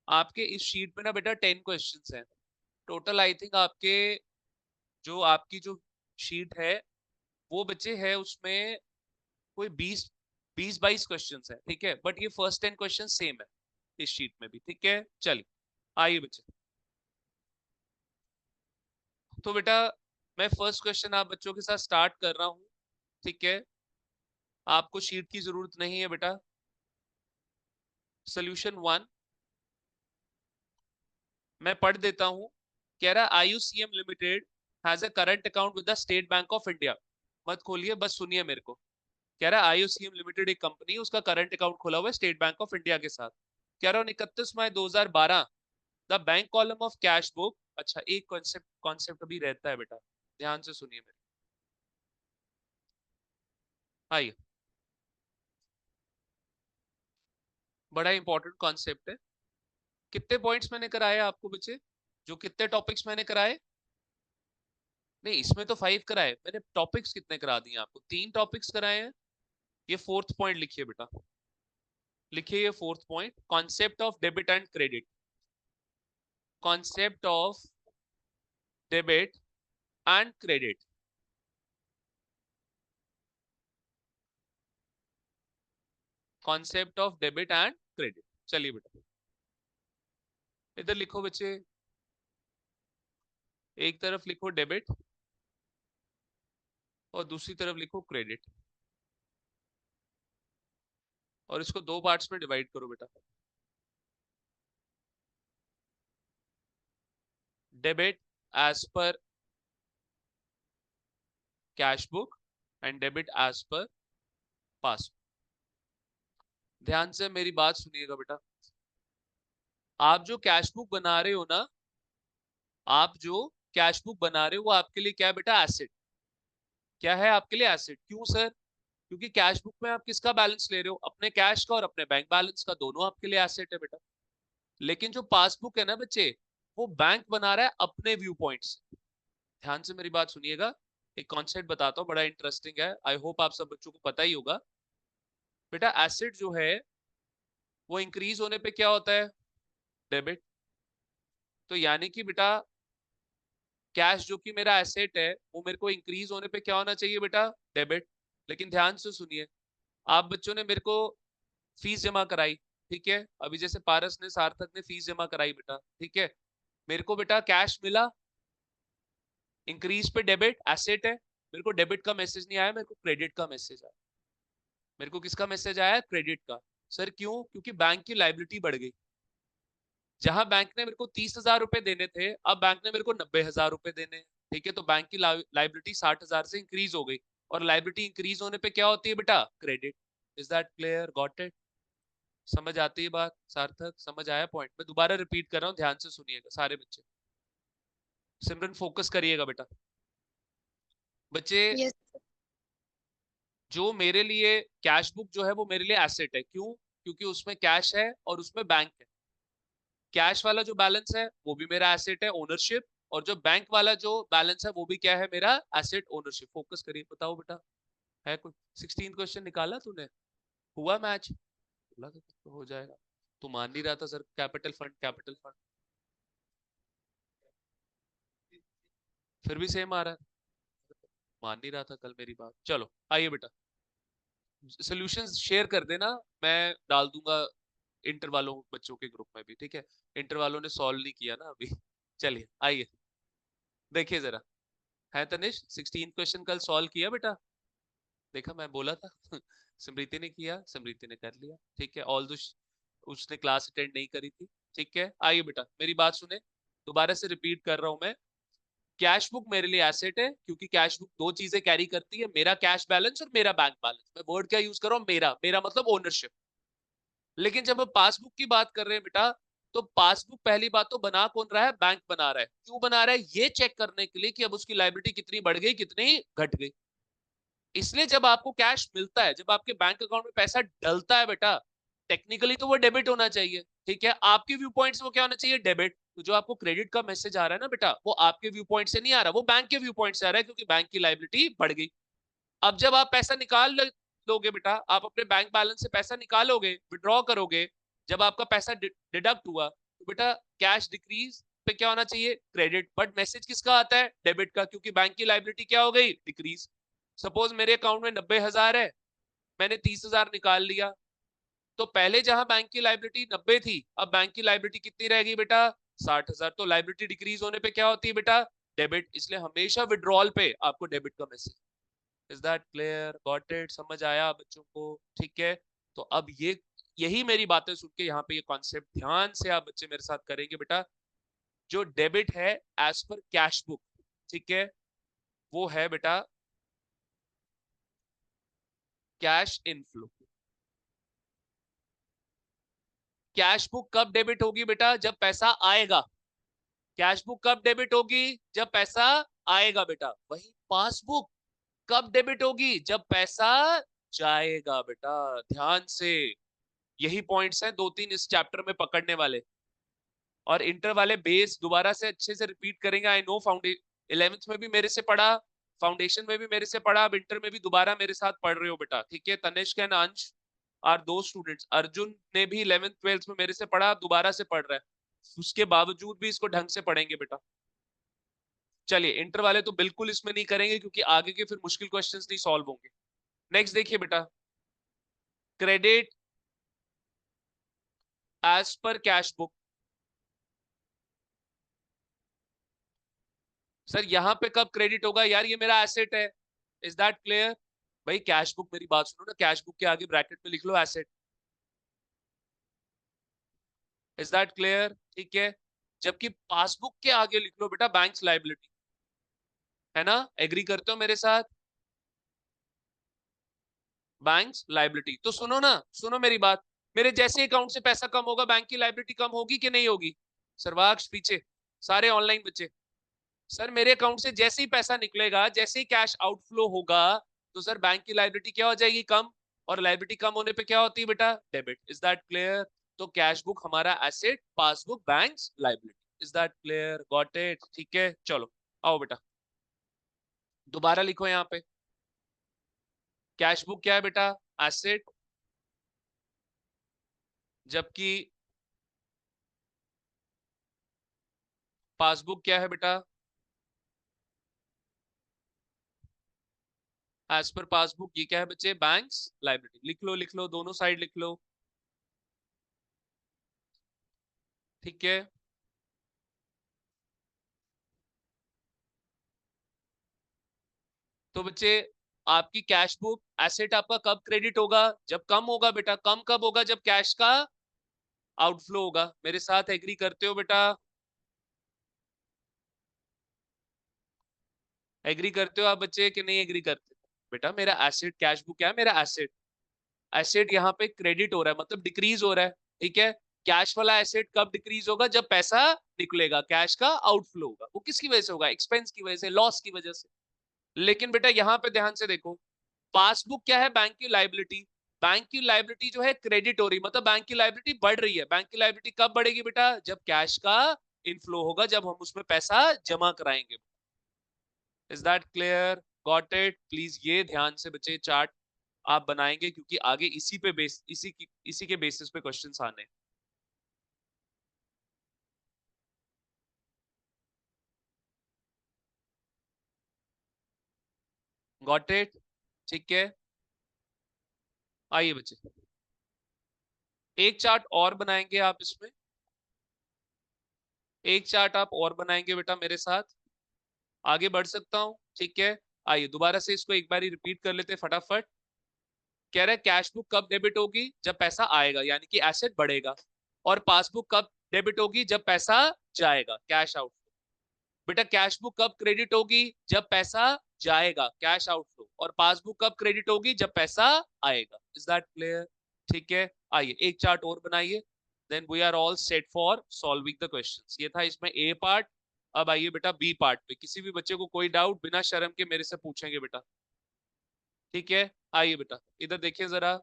आपके इस शीट में ना बेटा 10 क्वेश्चंस हैं टोटल। आई थिंक आपके, जो आपकी जो शीट है वो बच्चे है उसमें कोई 20-22 क्वेश्चंस है, ठीक है। बट ये फर्स्ट 10 क्वेश्चन सेम है इस शीट में भी, ठीक है। चलिए आइए बच्चे, तो बेटा मैं फर्स्ट क्वेश्चन आप बच्चों के साथ स्टार्ट कर रहा हूँ, ठीक है। आपको शीट की जरूरत नहीं है बेटा। सोल्यूशन 1 मैं पढ़ देता हूँ। कह रहा है IUCM limited has a current account with the State Bank of India. मत खोलिए, बस सुनिए मेरे को। कह रहा है आईयूसीएम लिमिटेड एक कंपनी, उसका करंट अकाउंट खुला हुआ है स्टेट बैंक ऑफ इंडिया के साथ। कह रहा हूँ 31 मई 2012 the bank column of cash book. अच्छा, एक कॉन्सेप्ट कॉन्सेप्ट अभी रहता है बेटा, ध्यान से सुनिए मेरे। आइए, बड़ा इंपॉर्टेंट कॉन्सेप्ट है। कितने पॉइंट्स मैंने कराए आपको बच्चे, जो कितने टॉपिक्स मैंने कराए? नहीं, इसमें तो 5 कराए मैंने, टॉपिक्स कितने करा दिए आपको? 3 टॉपिक्स कराए हैं। ये फोर्थ पॉइंट लिखिए बेटा, लिखिए ये fourth point, concept of debit and credit. Concept of debit and credit, concept of debit and credit. चलिए बेटा, इधर लिखो बच्चे, एक तरफ लिखो डेबिट और दूसरी तरफ लिखो क्रेडिट, और इसको 2 पार्ट्स में डिवाइड करो बेटा। Debit as per cash book and debit as per pass. ध्यान से मेरी बात सुनिएगा बेटा, आप जो कैश बुक बना रहे हो ना, आप जो कैश बुक बना रहे हो वो आपके लिए क्या है बेटा, एसेट। क्या है आपके लिए, एसेट। क्यों सर? क्योंकि कैश बुक में आप किसका बैलेंस ले रहे हो, अपने कैश का और अपने बैंक बैलेंस का, दोनों आपके लिए एसेट है बेटा। लेकिन जो पासबुक है ना बच्चे, वो बैंक बना रहा है अपने व्यू पॉइंट से। ध्यान से मेरी बात सुनिएगा, एक कॉन्सेप्ट बताता हूँ, बड़ा इंटरेस्टिंग है, आई होप आप सब बच्चों को पता ही होगा। बेटा एसेट जो है वो इंक्रीज होने पे क्या होता है, डेबिट। तो यानी कि बेटा कैश जो कि मेरा एसेट है वो मेरे को इंक्रीज होने पे क्या होना चाहिए बेटा, डेबिट। लेकिन ध्यान से सुनिए, आप बच्चों ने मेरे को फीस जमा कराई, ठीक है, अभी जैसे पारस ने, सार्थक ने फीस जमा कराई बेटा, ठीक है, मेरे को बेटा कैश मिला, इंक्रीज पे डेबिट, एसेट है। मेरे को डेबिट का मैसेज नहीं आया, मेरे को क्रेडिट का मैसेज आया। मेरे को किसका मैसेज आया, क्रेडिट का। सर क्यों? क्योंकि बैंक की लाइबिलिटी बढ़ गई। जहां बैंक ने मेरे को 30,000 रुपए देने थे, अब बैंक ने मेरे को 90,000 रुपए देने हैं, ठीक है। तो बैंक की लाइबिलिटी 60,000 से इंक्रीज हो गई, और लाइबिलिटी इंक्रीज होने पे क्या होती है बेटा, credit. Is that clear, got it? समझ आती है बात सार्थक, समझ आया पॉइंट? मैं दोबारा रिपीट कर रहा हूँ, ध्यान से सुनिएगा सारे बच्चे। सिमरन फोकस करिएगा बेटा। बच्चे Yes. जो मेरे लिए कैश बुक जो है वो मेरे लिए एसेट है। क्यों? क्योंकि उसमें कैश है और उसमें बैंक है। कैश वाला जो बैलेंस है वो भी मेरा एसेट है, ओनरशिप। और जो बैंक वाला जो बैलेंस है वो भी क्या है, मेरा एसेट, ओनरशिप। फोकस करिए, बताओ बेटा, है कुछ? 16 क्वेश्चन निकाला तूने? हुआ मैच? बोला था तो हो जाएगा। तू मान नहीं रहा था sir, capital fund capital fund, फिर भी सेम आ रहा है। मान नहीं रहा था कल मेरी बात। चलो आइए बेटा, सोल्यूशंस शेयर कर देना, मैं डाल दूंगा इंटर वालों बच्चों के ग्रुप में भी, ठीक है। इंटर वालों ने सॉल्व नहीं किया ना अभी। चलिए आइए देखिए जरा, है तनिष 16 क्वेश्चन कल सॉल्व किया बेटा? देखा, मैं बोला था। स्मृति ने किया, स्मृति ने कर लिया, ठीक है। ऑल दो उसने क्लास अटेंड नहीं करी थी, ठीक है। आइए बेटा मेरी बात सुने, दोबारा से रिपीट कर रहा हूं मैं। कैश बुक मेरे लिए एसेट है, क्योंकि कैश बुक दो चीजें कैरी करती है, मेरा कैश बैलेंस और मेरा बैंक बैलेंस। मैं वर्ड क्या यूज कर रहा हूं, मेरा। मेरा मतलब ओनरशिप। लेकिन जब हम पासबुक की बात कर रहे हैं बेटा, तो पासबुक पहली बात तो बना कौन रहा है, बैंक बना रहा है। क्यों बना रहा है? ये चेक करने के लिए कि अब उसकी लायबिलिटी कितनी बढ़ गई, कितनी घट गई। इसलिए जब आपको कैश मिलता है, जब आपके बैंक अकाउंट में पैसा डलता है बेटा, टेक्निकली तो वो डेबिट होना चाहिए, ठीक है। आपके व्यू पॉइंट से वो क्या होना चाहिए, डेबिट। तो जो आपको क्रेडिट का मैसेज आ रहा है ना बेटा, वो आपके व्यू पॉइंट से नहीं आ रहा, वो बैंक के व्यू पॉइंट से आ रहा है, क्योंकि बैंक की लायबिलिटी बढ़ गई। अब जब आप पैसा निकाल लोगे बेटा, आप अपने बैंक बैलेंस से पैसा निकालोगे, विड्रॉ करोगे, जब आपका पैसा डिडक्ट हुआ, तो बेटा कैश डिक्रीज पे क्या होना चाहिए, क्रेडिट। बट मैसेज किसका आता है, डेबिट का, क्योंकि बैंक की लायबिलिटी क्या हो गई, डिक्रीज। सपोज मेरे अकाउंट में 90,000 है, मैंने 30,000 निकाल लिया, तो पहले जहां बैंक की लायबिलिटी 90 थी, अब बैंक की लायबिलिटी कितनी रहेगी बेटा, 60,000। तो लायबिलिटी डिक्रीज होने पे क्या होती है बेटा, डेबिट। इसलिए हमेशा विड्रॉल पे आपको डेबिट का message. Is that clear, got it? समझ आया बच्चों को, ठीक है। तो अब ये, यही मेरी बातें सुन के यहाँ पे ये कॉन्सेप्ट ध्यान से आप बच्चे मेरे साथ करेंगे बेटा। जो डेबिट है एज पर कैश बुक, ठीक है, वो है बेटा कैश इनफ्लो। कैश बुक कब डेबिट होगी बेटा, जब पैसा आएगा। कैश बुक कब डेबिट होगी, जब पैसा आएगा बेटा। वही पासबुक कब डेबिट होगी, जब पैसा जाएगा बेटा। ध्यान से, यही पॉइंट्स हैं दो तीन इस चैप्टर में पकड़ने वाले। और इंटर वाले बेस दोबारा से अच्छे से रिपीट करेंगे। आई नो फाउंडेशन 11th में भी मेरे से पढ़ा, फाउंडेशन में भी मेरे से पढ़ा, अब इंटर में भी दोबारा मेरे साथ पढ़ रहे हो बेटा, ठीक है। तनिष्क एंड अंश आर दो स्टूडेंट्स। अर्जुन ने भी 11th 12th में मेरे से पढ़ा, दोबारा से पढ़ रहा है, उसके बावजूद भी इसको ढंग से पढ़ेंगे बेटा। चलिए इंटर वाले तो बिल्कुल इसमें नहीं करेंगे, क्योंकि आगे के फिर मुश्किल क्वेश्चंस नहीं सॉल्व होंगे। नेक्स्ट देखिए बेटा, credit as per cash book. Sir यहाँ पे कब क्रेडिट होगा यार, ये मेरा एसेट है। Is that clear? भाई कैश बुक, मेरी बात सुनो ना, कैश बुक के आगे ब्रैकेट में लिख लो एसेट। Is that clear? ठीक है। जबकि पासबुक के आगे लिख लो बेटा बैंक्स लायबिलिटी, है ना? एग्री करते हो मेरे साथ? Banks liability. तो सुनो ना, सुनो मेरी बात, मेरे जैसे अकाउंट से पैसा कम होगा, बैंक की लायबिलिटी कम होगी कि नहीं होगी? सर्वाक्ष पीछे, सारे ऑनलाइन बच्चे, सर मेरे अकाउंट से जैसे ही पैसा निकलेगा, जैसे ही कैश आउटफ्लो होगा, तो सर बैंक की लायबिलिटी क्या हो जाएगी? कम। और लायबिलिटी कम होने पे क्या होती है बेटा? डेबिट। Is that clear? तो कैश बुक हमारा asset, passbook banks liability. Is that clear? Got it? ठीक है, चलो आओ बेटा दोबारा लिखो यहाँ पे। कैश बुक क्या है बेटा? एसेट। जबकि पासबुक क्या है बेटा? एज पर पासबुक ये क्या है बच्चे? Banks liability. लिख लो दोनों साइड लिख लो। ठीक है, तो बच्चे आपकी कैश बुक एसेट आपका कब क्रेडिट होगा? जब कम होगा बेटा। कम कब होगा? जब कैश का आउटफ्लो होगा। मेरे साथ एग्री करते हो बेटा? एग्री करते हो आप बच्चे कि नहीं एग्री करते? बेटा मेरा एसेट, कैश बुक क्या है? मेरा एसेट। एसेट यहाँ पे क्रेडिट हो रहा है, मतलब डिक्रीज हो रहा है। ठीक है, कैश वाला एसेट कब डिक्रीज होगा? जब पैसा निकलेगा, कैश का आउटफ्लो होगा। वो किसकी वजह से होगा? एक्सपेंस की वजह से, लॉस की वजह से। लेकिन बेटा यहाँ पे ध्यान से देखो, पासबुक क्या है? बैंक की लाइबिलिटी। बैंक की लाइबिलिटी जो है क्रेडिट हो रही, मतलब बैंक की लाइबिलिटी बढ़ रही है। बैंक की लाइबिलिटी कब बढ़ेगी बेटा? जब कैश का इनफ्लो होगा, जब हम उसमें पैसा जमा कराएंगे। Is that clear? Got it? Please ये ध्यान से बच्चे चार्ट आप बनाएंगे, क्योंकि आगे इसी पे इसी के बेसिस पे क्वेश्चंस आने। Got it? ठीक है, आइए बच्चे एक चार्ट और बनाएंगे आप इसमें। एक चार्ट आप और बनाएंगे बेटा मेरे साथ। आगे बढ़ सकता हूं? ठीक है, आइए दोबारा से इसको एक बार रिपीट कर लेते फटाफट। कह रहा है कैश बुक कब डेबिट होगी? जब पैसा आएगा, यानी कि एसेट बढ़ेगा। और पासबुक कब डेबिट होगी? जब पैसा जाएगा, कैश आउट। बेटा कैश बुक कब क्रेडिट होगी? जब पैसा जाएगा, कैश आउटफ्लो। और पासबुक कब क्रेडिट होगी? जब पैसा आएगा। Is that clear? ठीक है, आइए एक चार्ट और बनाइए, then we are all set for solving the questions. ये था इसमें ए पार्ट। अब आइए बेटा बी पार्ट पे। किसी भी बच्चे को कोई डाउट बिना शर्म के मेरे से पूछेंगे बेटा। ठीक है, आइए बेटा इधर देखिए जरा।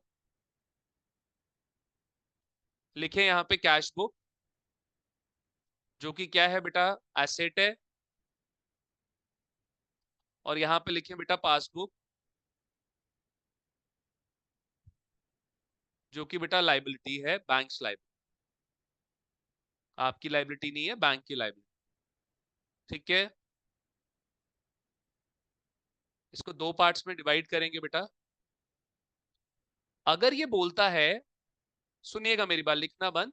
लिखे यहाँ पे कैश बुक, जो कि क्या है बेटा? एसेट है। और यहाँ पे लिखे बेटा पासबुक, जो कि बेटा लाइबिलिटी है, बैंक्स लाइबिलिटी। आपकी लाइबिलिटी नहीं है, बैंक की लाइबिलिटी। ठीक है, इसको दो पार्ट्स में डिवाइड करेंगे बेटा। अगर ये बोलता है, सुनिएगा मेरी बात, लिखना बंद।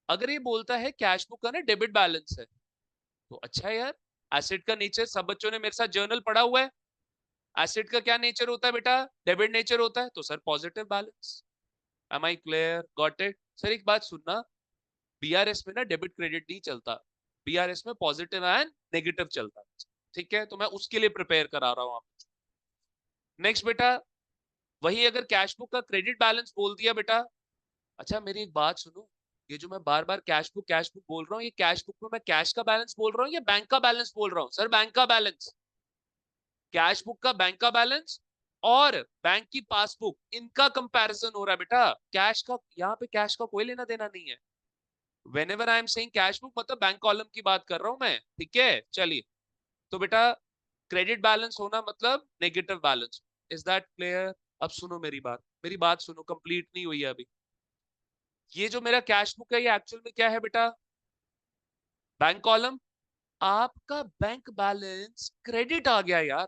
अगर ये बोलता है कैश बुक का ना डेबिट बैलेंस है, तो अच्छा है यार। एसेट का नेचर, सब बच्चों ने मेरे साथ जर्नल पढ़ा हुआ है। एसेट का क्या नेचर होता है बेटा? डेबिट नेचर होता है, तो sir positive balance. Am I clear? Got it? Sir एक बात सुनना, बीआरएस में ना डेबिट क्रेडिट नहीं चलता। बीआरएस में पॉजिटिव एंड नेगेटिव चलता है। ठीक है, तो मैं उसके लिए प्रिपेयर करा रहा हूं आपको। नेक्स्ट बेटा, वही अगर कैश बुक का क्रेडिट बैलेंस बोल दिया बेटा। अच्छा मेरी एक बात सुनो, ये जो मैं बार बार कैश बुक बोल रहा हूँ, ये कैश बुक में मैं कैश का बैलेंस बोल रहा हूँ या बैंक का बैलेंस बोल रहा हूँ? सर बैंक का बैलेंस। कैश बुक का बैंक का बैलेंस और बैंक की पासबुक, इनका कंपैरिजन हो रहा है बेटा। कैश का, यहाँ पे कैश का कोई लेना देना नहीं है। whenever I am saying cash book मतलब बैंक कॉलम की बात कर रहा हूं मैं। ठीक है, चलिए तो बेटा क्रेडिट बैलेंस होना मतलब negative balance. Is that clear? अब सुनो मेरी बात सुनो, कंप्लीट नहीं हुई है अभी। ये जो मेरा कैश बुक है, ये एक्चुअल में क्या है बेटा? Bank column. आपका बैंक बैलेंस क्रेडिट आ गया यार।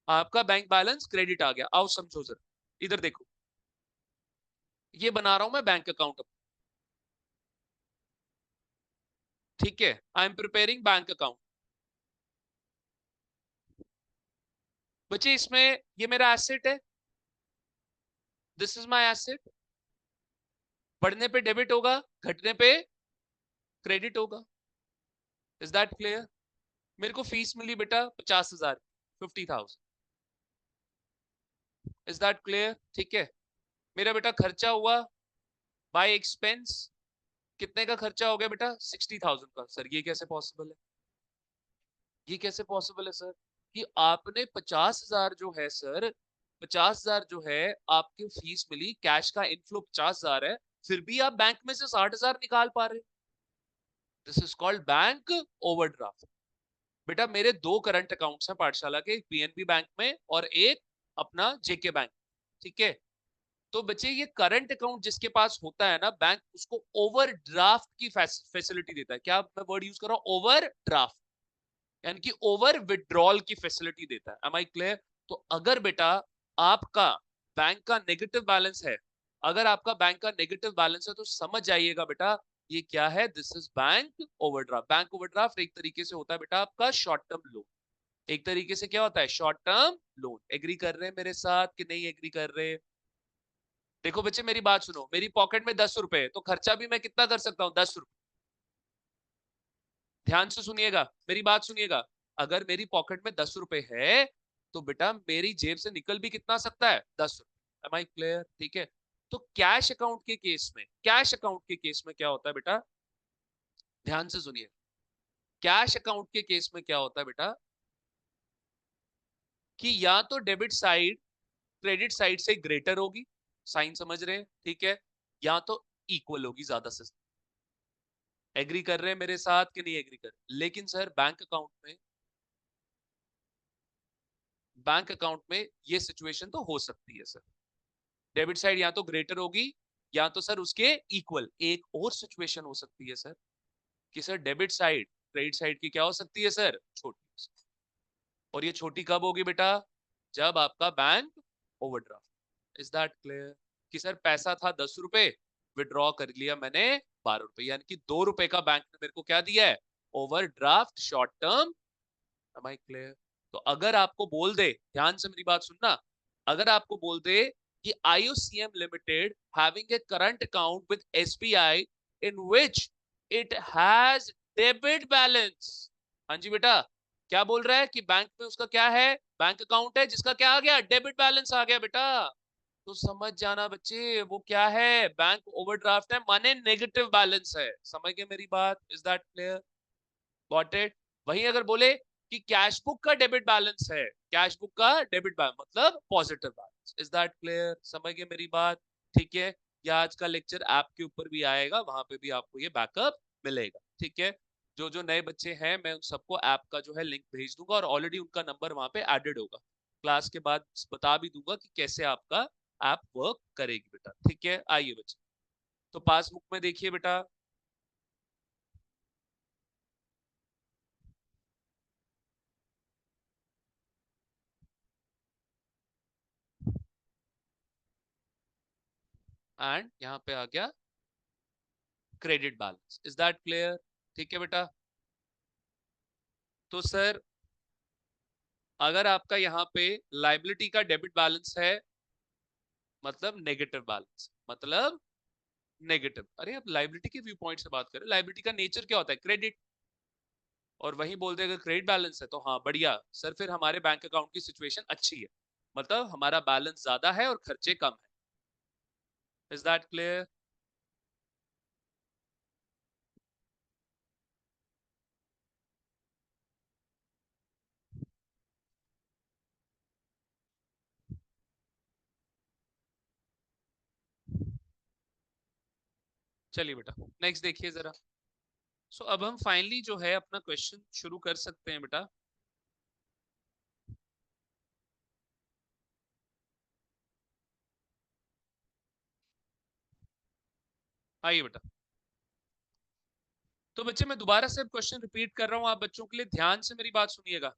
आपका बैंक बैलेंस क्रेडिट आ गया। आओ समझो जरा, इधर देखो। ये बना रहा हूं मैं बैंक अकाउंट। ठीक है, I am preparing bank account. बच्चे इसमें ये मेरा एसेट है, दिस इज माय एसेट। बढ़ने पे डेबिट होगा, घटने पे क्रेडिट होगा। Is that clear? मेरे को फीस मिली बेटा 50,000, 50,000। Is that clear? ठीक है, मेरा बेटा खर्चा हुआ बाय एक्सपेंस। कितने का खर्चा हो गया बेटा? 60,000 का। सर ये कैसे पॉसिबल है? ये कैसे पॉसिबल है सर कि आपने 50,000 जो है सर, 50,000 जो है आपकी फीस मिली, कैश का इनफ्लो 50,000 है, फिर भी आप बैंक में से 60,000 निकाल पा रहे? This is called bank overdraft. बेटा मेरे दो करंट अकाउंट्स हैं पाठशाला के, एक पीएनबी बैंक में और एक अपना जेके बैंक, ठीक है? तो बच्चे ये करंट अकाउंट जिसके पास होता है ना, बैंक उसको ओवरड्राफ्ट की फैसिलिटी देता है। क्या मैं वर्ड यूज कर रहा हूं? ओवरड्राफ्ट, यानी कि ओवर विड्रॉल की फैसिलिटी देता है। Am I clear? तो अगर बेटा आपका बैंक का नेगेटिव बैलेंस है, अगर आपका बैंक का नेगेटिव बैलेंस है, तो समझ जाइएगा बेटा ये क्या है, this is bank overdraft. Bank overdraft एक तरीके से होता है बेटा आपका शॉर्ट टर्म लोन। एक तरीके से क्या होता है? Short term loan. एग्री कर रहे हैं मेरे साथ कि नहीं एग्री कर रहे? देखो बच्चे मेरी बात सुनो, मेरी पॉकेट में 10 रुपए, तो खर्चा भी मैं कितना कर सकता हूं? 10 रुपए। ध्यान से सुनिएगा, मेरी बात सुनिएगा। अगर मेरी पॉकेट में 10 रुपए है, तो बेटा मेरी जेब से निकल भी कितना सकता है? 10 रुपए। Am I clear? ठीक है। तो कैश अकाउंट के केस में, कैश अकाउंट के केस में क्या होता है बेटा? ध्यान से सुनिए। कैश अकाउंट के केस में क्या होता है बेटा कि या तो डेबिट साइड क्रेडिट साइड से ग्रेटर होगी, साइन समझ रहे हैं? ठीक है। या तो इक्वल होगी ज्यादा से। एग्री कर रहे हैं मेरे साथ कि नहीं एग्री कर? लेकिन सर बैंक अकाउंट में ये सिचुएशन तो हो सकती है सर, डेबिट साइड या तो ग्रेटर होगी या तो सर उसके इक्वल। एक और सिचुएशन हो सकती है सर कि sir debit side credit side की क्या हो सकती है सर? छोटी। और ये छोटी कब होगी बेटा? जब आपका bank overdraft. Is that clear? कि सर पैसा था 10 रुपए, विड्रॉ कर लिया मैंने 12 रुपए, यानी कि 2 रुपए का बैंक ने मेरे को क्या दिया है? Overdraft short term. Am I clear? तो अगर आपको बोल दे, ध्यान से मेरी बात सुनना, अगर आपको बोल दे कि IOCM limited having a current account with SBI in which it has debit balance. हाँ जी बेटा, क्या बोल रहा है कि बैंक में उसका क्या है? बैंक अकाउंट है जिसका क्या आ गया? डेबिट बैलेंस आ गया बेटा। तो समझ जाना बच्चे वो क्या है? बैंक ओवरड्राफ्ट है, माने नेगेटिव बैलेंस है। समझ गए मेरी बात? Is that clear? Got it? वहीं अगर बोले कि कैश बुक का डेबिट बैलेंस है, कैश बुक का डेबिट बैलेंस मतलब positive balance. Is that clear? समझ गए मेरी बात? ठीक है। या आज का लेक्चर ऐप के ऊपर भी आएगा, वहां पे भी आपको ये बैकअप मिलेगा। ठीक है। जो जो नए बच्चे हैं मैं उन सबको ऐप का जो है लिंक भेज दूंगा, और ऑलरेडी उनका नंबर वहां पे एडेड होगा। क्लास के बाद बता भी दूंगा कि कैसे आपका ऐप वर्क करेगी बेटा। ठीक है, आइए बच्चे, तो पासबुक में देखिए बेटा, एंड यहाँ पे आ गया credit balance. Is that clear? ठीक है बेटा। तो सर अगर आपका यहाँ पे लाइबिलिटी का डेबिट बैलेंस है, मतलब नेगेटिव बैलेंस, मतलब नेगेटिव। अरे अब लाइबिलिटी के व्यू पॉइंट से बात करें, लाइबिलिटी का नेचर क्या होता है? क्रेडिट। और वही बोलते हैं अगर क्रेडिट बैलेंस है तो हाँ बढ़िया सर, फिर हमारे बैंक अकाउंट की सिचुएशन अच्छी है, मतलब हमारा बैलेंस ज्यादा है और खर्चे कम है। Is that clear? चलिए बेटा नेक्स्ट देखिए जरा। सो अब हम फाइनली जो है अपना क्वेश्चन शुरू कर सकते हैं बेटा। आइए बेटा। तो बच्चे मैं दोबारा से क्वेश्चन रिपीट कर रहा हूं, आप बच्चों के लिए ध्यान से मेरी बात सुनिएगा।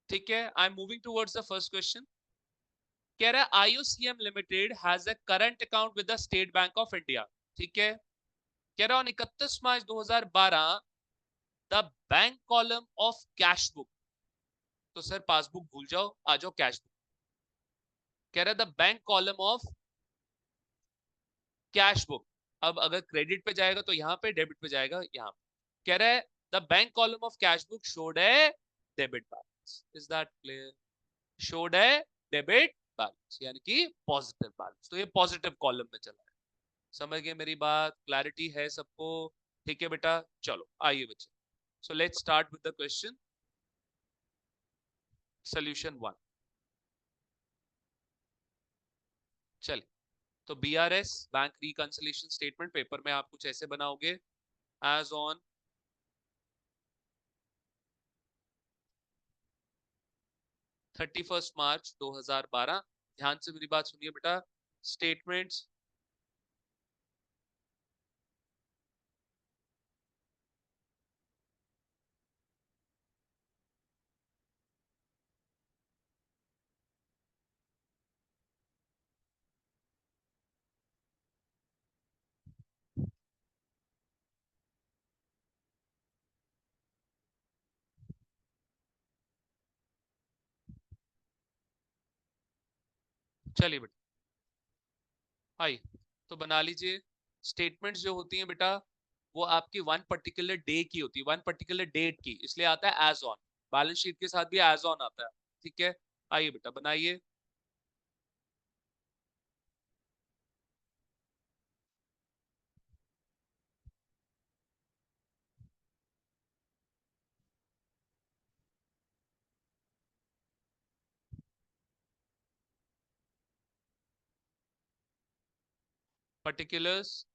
ठीक है, I am moving towards the first question. कह रहा है IOCM limited has a current account with the State Bank of India. ठीक है। कह रहा हूं 31 मार्च 2012 the bank column of cash book. तो सर पासबुक भूल जाओ, आ जाओ कैश बुक। कह रहा है the bank column of cash book. अब अगर क्रेडिट पे जाएगा तो यहाँ पे, डेबिट पे जाएगा यहाँ पे। कह रहा है the bank column of cash book showed है debit balance. Is that clear? Showed है डेबिट बैलेंस, यानी कि पॉजिटिव बैलेंस। तो ये पॉजिटिव कॉलम में चला है। समझ गए मेरी बात? क्लैरिटी है सबको? ठीक है बेटा, चलो आइए बच्चे। So let's start with the question. Solution 1। चल, तो BRS bank reconciliation statement paper में आप कुछ ऐसे बनाओगे, एज ऑन 31 मार्च 2012। ध्यान से मेरी बात सुनिए बेटा। स्टेटमेंट्स चलिए बेटा, आइए तो बना लीजिए। स्टेटमेंट्स जो होती हैं बेटा, वो आपकी वन पर्टिकुलर डे की होती है, वन पर्टिकुलर डेट की, इसलिए आता है एज ऑन। बैलेंस शीट के साथ भी एज ऑन आता है, ठीक है। आइए बेटा बनाइए। पर्टिकुलर्स,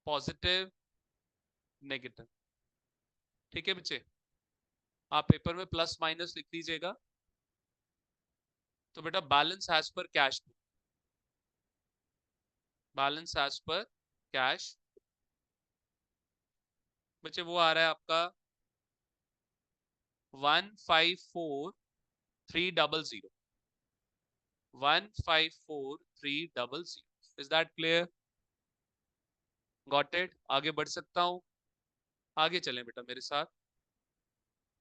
पॉजिटिव, नेगेटिव, ठीक है बच्चे। आप पेपर में प्लस माइनस लिख लीजिएगा। तो बेटा balance as per cash, balance as per cash बच्चे वो आ रहा है आपका 154,300, 154,300। Is that clear? Got it? आगे बढ़ सकता हूं? आगे चलें बेटा मेरे साथ।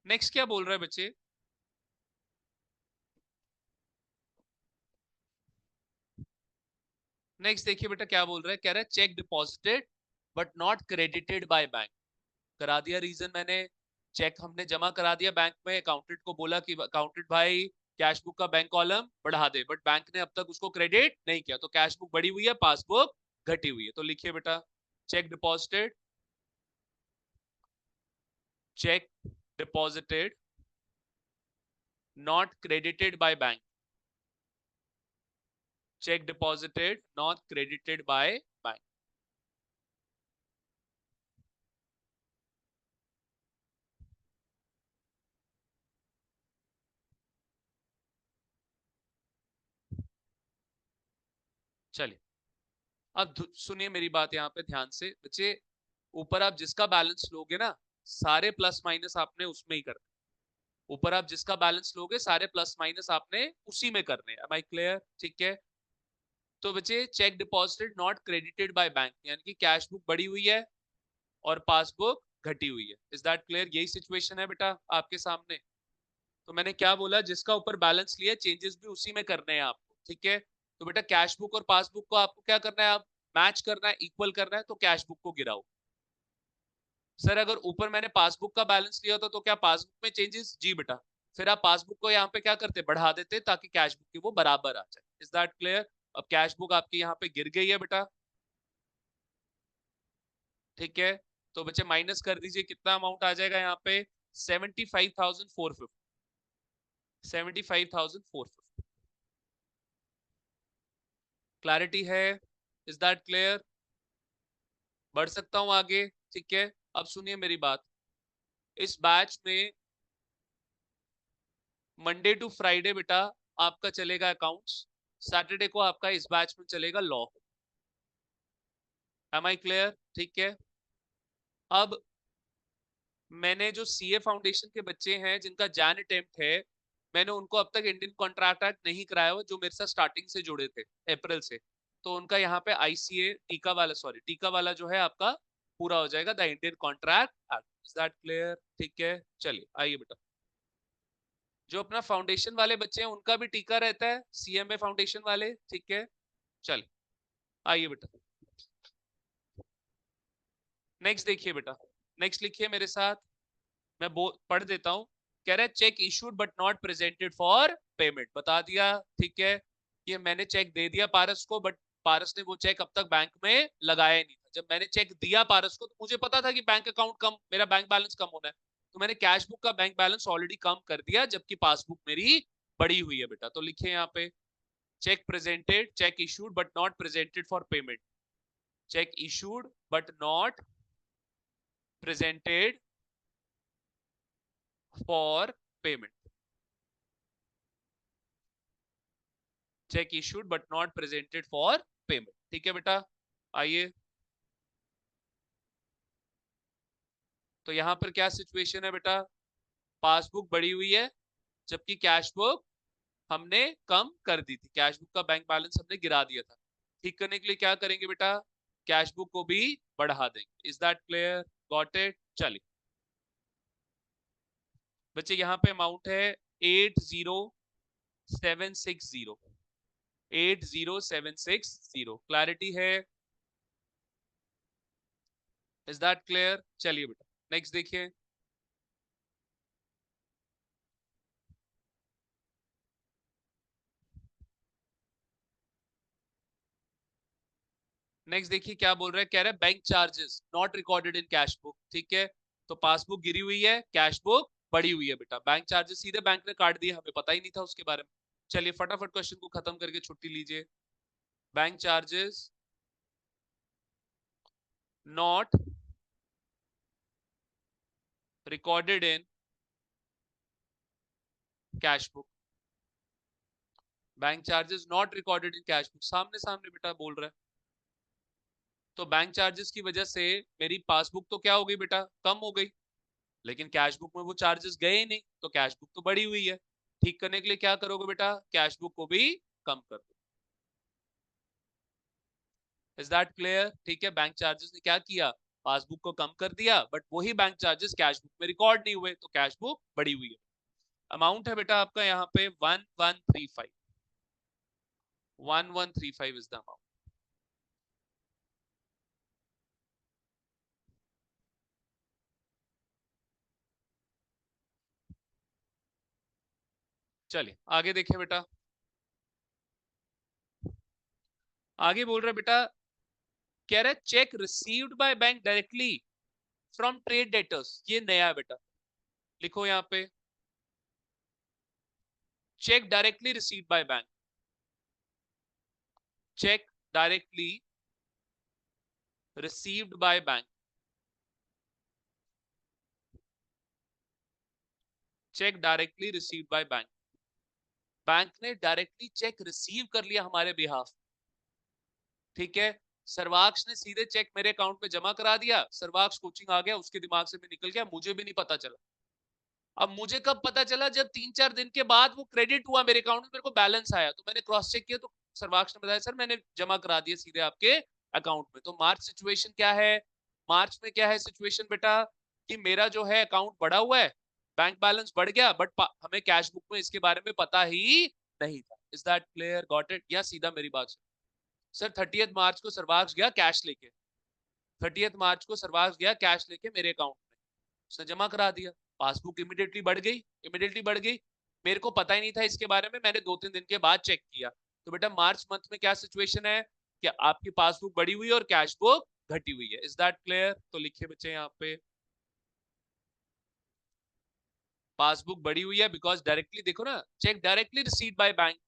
नेक्स्ट क्या बोल रहा है बच्चे? नेक्स्ट देखिए बेटा क्या बोल रहा है। कह रहा है check deposited but not credited by bank. करा दिया रीजन मैंने, चेक हमने जमा करा दिया बैंक में, अकाउंटेंट को बोला कि अकाउंटेंट भाई कैश बुक का बैंक कॉलम बढ़ा दे, बट बैंक ने अब तक उसको क्रेडिट नहीं किया, तो कैश बुक बढ़ी हुई है, पासबुक घटी हुई है। तो लिखिए बेटा check deposited, check deposited not credited by bank, check deposited not credited by bank. चलिए अब सुनिए मेरी बात यहाँ पे ध्यान से बच्चे। ऊपर आप जिसका बैलेंस लोगे ना, सारे प्लस माइनस आपने उसमें ही करना। ऊपर आप जिसका बैलेंस लोगे सारे प्लस माइनस आपने उसी में करने। Am I clear? ठीक है। तो बच्चे cheque deposited not credited by bank, यानी कि कैश बुक बढ़ी हुई है और पासबुक घटी हुई है। Is that clear? यही सिचुएशन है बेटा आपके सामने। तो मैंने क्या बोला, जिसका ऊपर बैलेंस लिया चेंजेस भी उसी में करने हैं आपको, ठीक है। तो बेटा कैश बुक और पासबुक को आपको क्या करना है, आप मैच करना है, इक्वल करना है, तो कैश बुक को गिराओ। सर अगर ऊपर मैंने पासबुक का बैलेंस लिया था तो क्या पासबुक में चेंजेस? जी बेटा, फिर आप पासबुक को यहाँ पे क्या करते, बढ़ा देते, ताकि कैश बुक की वो बराबर आ जाए। Is that clear? अब कैश बुक आपकी यहाँ पे गिर गई है बेटा, ठीक है। तो बच्चे माइनस कर दीजिए, कितना अमाउंट आ जाएगा यहाँ पे? 75,450, 75,450। क्लैरिटी है? Is that clear? बढ़ सकता हूं आगे? ठीक है। अब सुनिए मेरी बात। इस बैच में मंडे टू फ्राइडे बेटा आपका चलेगा अकाउंट्स, सैटरडे को आपका इस बैच में चलेगा लॉ। M I clear? ठीक है। अब मैंने जो सीए फाउंडेशन के बच्चे हैं जिनका जैन अटेम्प्ट है, मैंने उनको अब तक इंडियन कॉन्ट्रैक्ट एक्ट नहीं कराया हुआ, जो मेरे साथ स्टार्टिंग से जुड़े थे अप्रैल से। तो उनका यहाँ पे आईसीए टीका वाला, सॉरी टीका वाला जो है आपका पूरा हो जाएगा, the Indian contract act. Is that clear? ठीक है। चलिए आइए बेटा, जो अपना फाउंडेशन वाले बच्चे हैं उनका भी टीका रहता है, सीएमए फाउंडेशन वाले, ठीक है। चलिए आइए बेटा, नेक्स्ट देखिए बेटा, नेक्स्ट लिखिए मेरे साथ, मैं पढ़ देता हूं। कह रहा है check issued but not presented for payment. बता दिया, ठीक है। ये मैंने चेक दे दिया पारस को, बट पारस ने वो चेक अब तक बैंक में लगाया ही नहीं था। जब मैंने चेक दिया पारस को तो मुझे पता था कि बैंक अकाउंट कम, मेरा बैंक बैलेंस कम होना है, तो मैंने कैश बुक का बैंक बैलेंस ऑलरेडी कम कर दिया, जबकि पासबुक मेरी बढ़ी हुई है बेटा। तो लिखे यहाँ पे cheque presented, cheque issued but not presented for payment, cheque issued but not presented for payment, cheque issued but not presented for payment. ठीक है बेटा, आइए। तो यहां पर क्या सिचुएशन है बेटा, पासबुक बढ़ी हुई है जबकि कैश बुक हमने कम कर दी थी, कैश बुक का बैंक बैलेंस हमने गिरा दिया था। ठीक करने के लिए क्या करेंगे बेटा, कैश बुक को भी बढ़ा देंगे। Is that clear, got it? चलिए बच्चे, यहां पे अमाउंट है 80760, 80760। क्लैरिटी है? Is that clear? चलिए बेटा नेक्स्ट देखिए। नेक्स्ट देखिए क्या बोल रहा है, कह रहा है bank charges not recorded in cash book. ठीक है, तो पासबुक गिरी हुई है, कैश बुक बढ़ी हुई है बेटा। बैंक चार्जेस सीधे बैंक ने काट दिए, हमें पता ही नहीं था उसके बारे में। चलिए फटाफट क्वेश्चन को खत्म करके छुट्टी लीजिए। Bank charges not recorded in cash book, bank charges not recorded in cash book, सामने सामने बेटा बोल रहा है। तो बैंक चार्जेस की वजह से मेरी पासबुक तो क्या हो गई बेटा, कम हो गई, लेकिन कैश बुक में वो चार्जेस गए ही नहीं, तो कैश बुक तो बढ़ी हुई है। ठीक करने के लिए क्या करोगे बेटा, कैश बुक को भी कम कर दो। Is that clear? ठीक है, बैंक चार्जेस ने क्या किया, पासबुक को कम कर दिया, बट वही बैंक चार्जेस कैश बुक में रिकॉर्ड नहीं हुए, तो कैश बुक बढ़ी हुई है। अमाउंट है बेटा आपका यहाँ पे 1135, 1135 इज द अमाउंट। चलिए आगे देखें बेटा। आगे बोल रहा है बेटा, कह रहा है cheque received by bank directly from trade debtors. ये नया है बेटा, लिखो यहाँ पे cheque directly received by bank, cheque directly received by bank, cheque directly received by bank. Bank ने डायरेक्टली चेक रिसीव कर लिया हमारे बिहाफ। ठीक है, सर्वाक्ष ने सीधे चेक मेरे अकाउंट में जमा करा दिया, सर्वाक्ष कोचिंग आ गया, उसके दिमाग से भी निकल गया, मुझे भी नहीं पता चला। अब मुझे कब पता चला, जब 3-4 दिन के बाद वो क्रेडिट हुआ मेरे अकाउंट में, मेरे को बैलेंस आया, तो मैंने क्रॉस चेक किया, तो सर्वाक्ष ने बताया सर मैंने जमा करा दिया सीधे आपके अकाउंट में। तो मार्च सिचुएशन क्या है, मार्च में क्या है सिचुएशन बेटा, कि मेरा जो है अकाउंट बढ़ा हुआ है, बैंक बैलेंस बढ़ गया, बट हमें कैश बुक में इसके बारे में पता ही नहीं था। Is that clear, got it? या सीधा मेरी बात सुन। सर 30 मार्च को सर्वाक्ष गया कैश लेके, 30 मार्च को सर्वाक्ष गया कैश लेके मेरे अकाउंट में, उसने जमा करा दिया, पासबुक इमीडिएटली बढ़ गई, इमीडिएटली बढ़ गई। मेरे को पता ही नहीं था इसके बारे में, मैंने 2-3 दिन के बाद चेक किया। तो बेटा मार्च मंथ में क्या सिचुएशन है कि आपकी पासबुक बढ़ी हुई है और कैश बुक घटी हुई है। Is that clear? तो लिखिए बच्चे यहाँ पे पासबुक बढ़ी हुई है बिकॉज डायरेक्टली, देखो ना, cheque directly received by bank,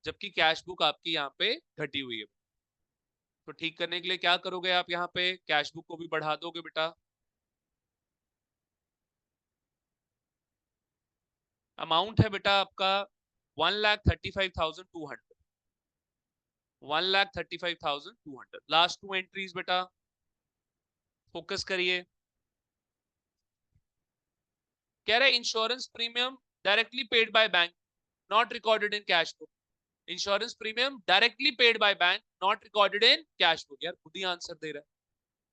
जबकि कैश बुक आपकी यहाँ पे घटी हुई है। तो ठीक करने के लिए क्या करोगे आप, यहाँ पे कैश बुक को भी बढ़ा दोगे बेटा। अमाउंट है बेटा आपका 1,35,200, 1,35,200। लास्ट 2 एंट्रीज बेटा, फोकस करिए। कह रहे insurance premium directly paid by bank, not recorded in cash book. Insurance premium directly paid by bank, not recorded in cash book. यार खुद ही आंसर दे रहा है।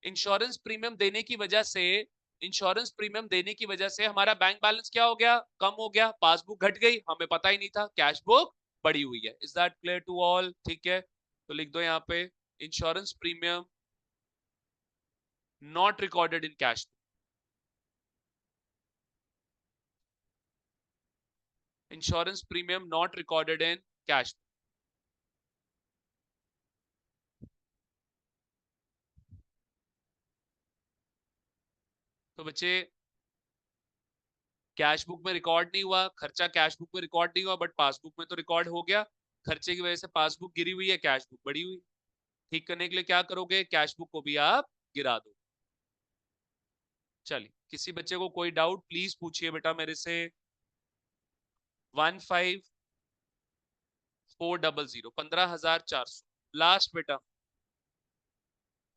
इंश्योरेंस प्रीमियम देने की वजह से, इंश्योरेंस प्रीमियम देने की वजह से हमारा बैंक बैलेंस क्या हो गया, कम हो गया, पासबुक घट गई, हमें पता ही नहीं था, कैश बुक बढ़ी हुई है। Is that clear to all? ठीक है, तो लिख दो यहाँ पे insurance premium not recorded in cash book, insurance premium not recorded in cash. तो बच्चे कैश बुक में रिकॉर्ड नहीं हुआ, खर्चा कैश बुक में रिकॉर्ड नहीं हुआ, बट पासबुक में तो रिकॉर्ड हो गया। खर्चे की वजह से पासबुक गिरी हुई है, कैश बुक बढ़ी हुई। ठीक करने के लिए क्या करोगे, कैश बुक को भी आप गिरा दो। चलिए, किसी बच्चे को कोई डाउट प्लीज पूछिए बेटा मेरे से। 15400, 15,400 लास्ट बेटा।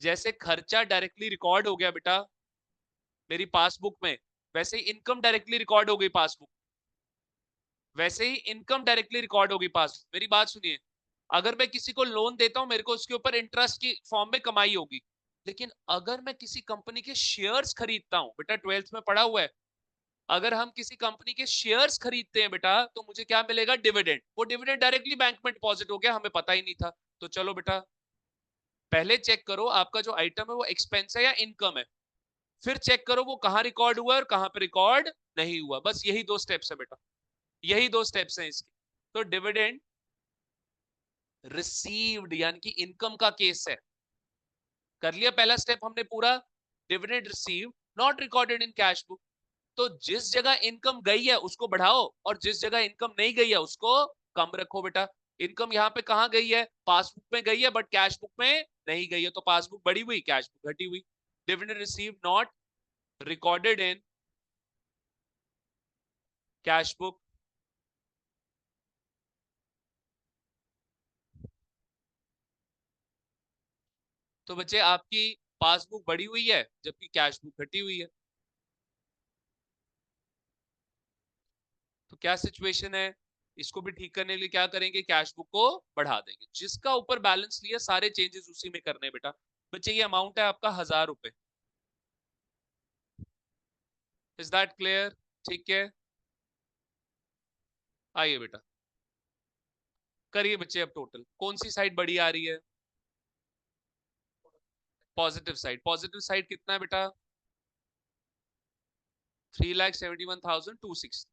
जैसे खर्चा डायरेक्टली रिकॉर्ड हो गया बेटा मेरी पासबुक में, वैसे ही इनकम डायरेक्टली रिकॉर्ड हो गई पासबुक, वैसे ही इनकम डायरेक्टली रिकॉर्ड होगी पासबुक। मेरी बात सुनिए, अगर मैं किसी को लोन देता हूं, मेरे को उसके ऊपर इंटरेस्ट की फॉर्म में कमाई होगी। लेकिन अगर मैं किसी कंपनी के शेयर्स खरीदता हूं, बेटा 12th में पढ़ा हुआ है, अगर हम किसी कंपनी के शेयर्स खरीदते हैं बेटा, तो मुझे क्या मिलेगा, डिविडेंड। वो डिविडेंड डायरेक्टली बैंक में डिपॉजिट हो गया, हमें पता ही नहीं था। तो चलो बेटा, पहले चेक करो आपका जो आइटम है वो एक्सपेंस है या इनकम है, फिर चेक करो वो कहां रिकॉर्ड हुआ है और कहां पे रिकॉर्ड नहीं हुआ। बस यही दो स्टेप्स है बेटा, यही दो स्टेप्स हैं इसके। तो डिविडेंड रिसीव्ड यानी कि इनकम का केस है, कर लिया पहला स्टेप हमने पूरा। Dividend receive not recorded in cash book. तो जिस जगह इनकम गई है उसको बढ़ाओ, और जिस जगह इनकम नहीं गई है उसको कम रखो बेटा। इनकम यहाँ पे कहां गई है, पासबुक में गई है, बट कैश बुक में नहीं गई है, तो पासबुक बढ़ी हुई, कैश बुक घटी हुई। Dividend receive not recorded in cash book. तो बच्चे आपकी पासबुक बढ़ी हुई है जबकि कैश बुक घटी हुई है। तो क्या सिचुएशन है, इसको भी ठीक करने के लिए क्या करेंगे, कैश बुक को बढ़ा देंगे। जिसका ऊपर बैलेंस लिया सारे चेंजेस उसी में करने बेटा। बच्चे ये अमाउंट है आपका 1,000 रुपए। Is that clear? ठीक है, आइए बेटा करिए बच्चे। अब टोटल कौन सी साइड बड़ी आ रही है, पॉजिटिव साइड। पॉजिटिव साइड कितना है बेटा, 3,71,260।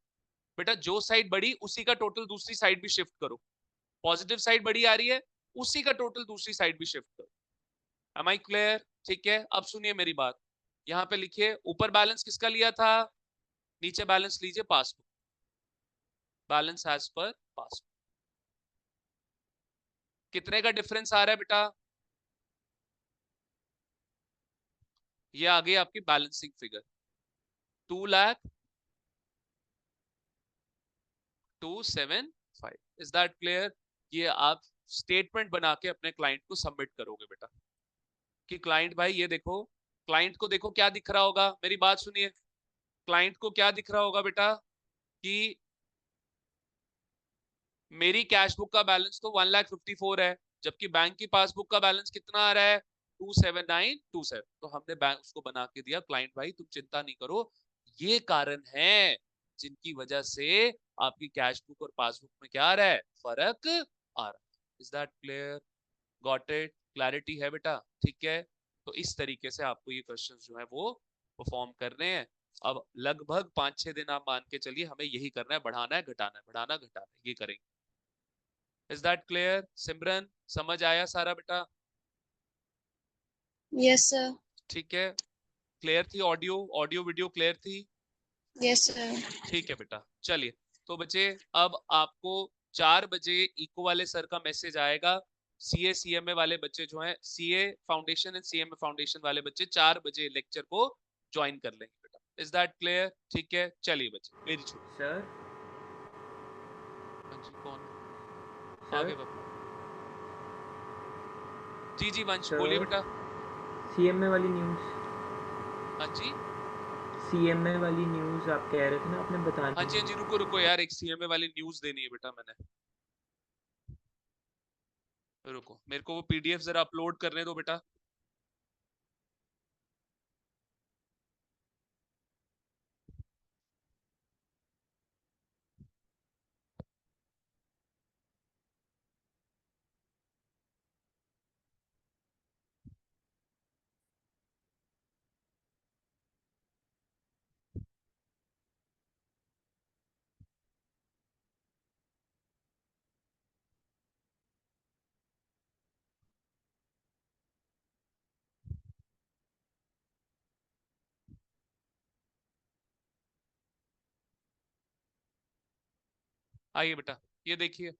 बेटा जो साइड बड़ी उसी का टोटल दूसरी साइड भी शिफ्ट करो। पॉजिटिव साइड बड़ी आ रही है, उसी का टोटल दूसरी साइड भी शिफ्ट करो। Am I clear? ठीक है, अब सुनिए मेरी बात। यहां पे लिखिए ऊपर बैलेंस किसका लिया था, नीचे बैलेंस लीजिए passbook, balance as per passbook. कितने का डिफरेंस आ रहा है बेटा, ये आ गई आपकी balancing figure, 2,02,750। Is that clear? ये आप स्टेटमेंट बना के अपने क्लाइंट को सबमिट करोगे बेटा, कि क्लाइंट भाई ये देखो। क्लाइंट को देखो क्या दिख रहा होगा, मेरी बात सुनिए, क्लाइंट को क्या दिख रहा होगा बेटा, कि मेरी कैश बुक का बैलेंस तो 1,54,000 है, जबकि बैंक की पासबुक का बैलेंस कितना आ रहा है, 2,79,27। तो हमने बैंक उसको बना के दिया, क्लाइंट भाई तुम चिंता नहीं करो, ये कारण है जिनकी वजह से आपकी कैश बुक और पासबुक में क्या आ रहा है, फर्क आ रहा है। Is that clear? Got it? Clarity है बेटा? ठीक है, तो इस तरीके से आपको ये क्वेश्चन जो है वो परफॉर्म करने हैं। अब लगभग 5-6 दिन आप मान के चलिए, हमें यही करना है, बढ़ाना है घटाना है, बढ़ाना घटाना है, ये करेंगे। Is that clear? सिमरन समझ आया सारा बेटा? Yes, sir. ठीक है, क्लियर थी? ऑडियो ऑडियो वीडियो क्लियर थी? Yes, sir. ठीक है बेटा, चलिए। तो बच्चे अब आपको 4 बजे इको वाले सर का मैसेज आएगा। सीए सीएमए वाले बच्चे जो हैं, CA foundation and CMA foundation वाले बच्चे 4 बजे लेक्चर को ज्वाइन कर लेंगे बेटा। Is that clear? ठीक है, चलिए बच्चे मेरी छुट्टी। सर हाँ जी, कौन है? सर आगे बाबू। जी जी वंश बोलिए सर बेटा। सीएमए वाली न्यूज़, हाँ जी, सीएमए वाली न्यूज़ आप कह रहे थे ना, आपने हाँ बतानी जी, हाँ है। जी, रुको रुको यार, एक सीएमए वाली न्यूज देनी है बेटा मैंने। रुको, मेरे को वो पीडीएफ जरा अपलोड करने दो बेटा। आइए बेटा, ये देखिए,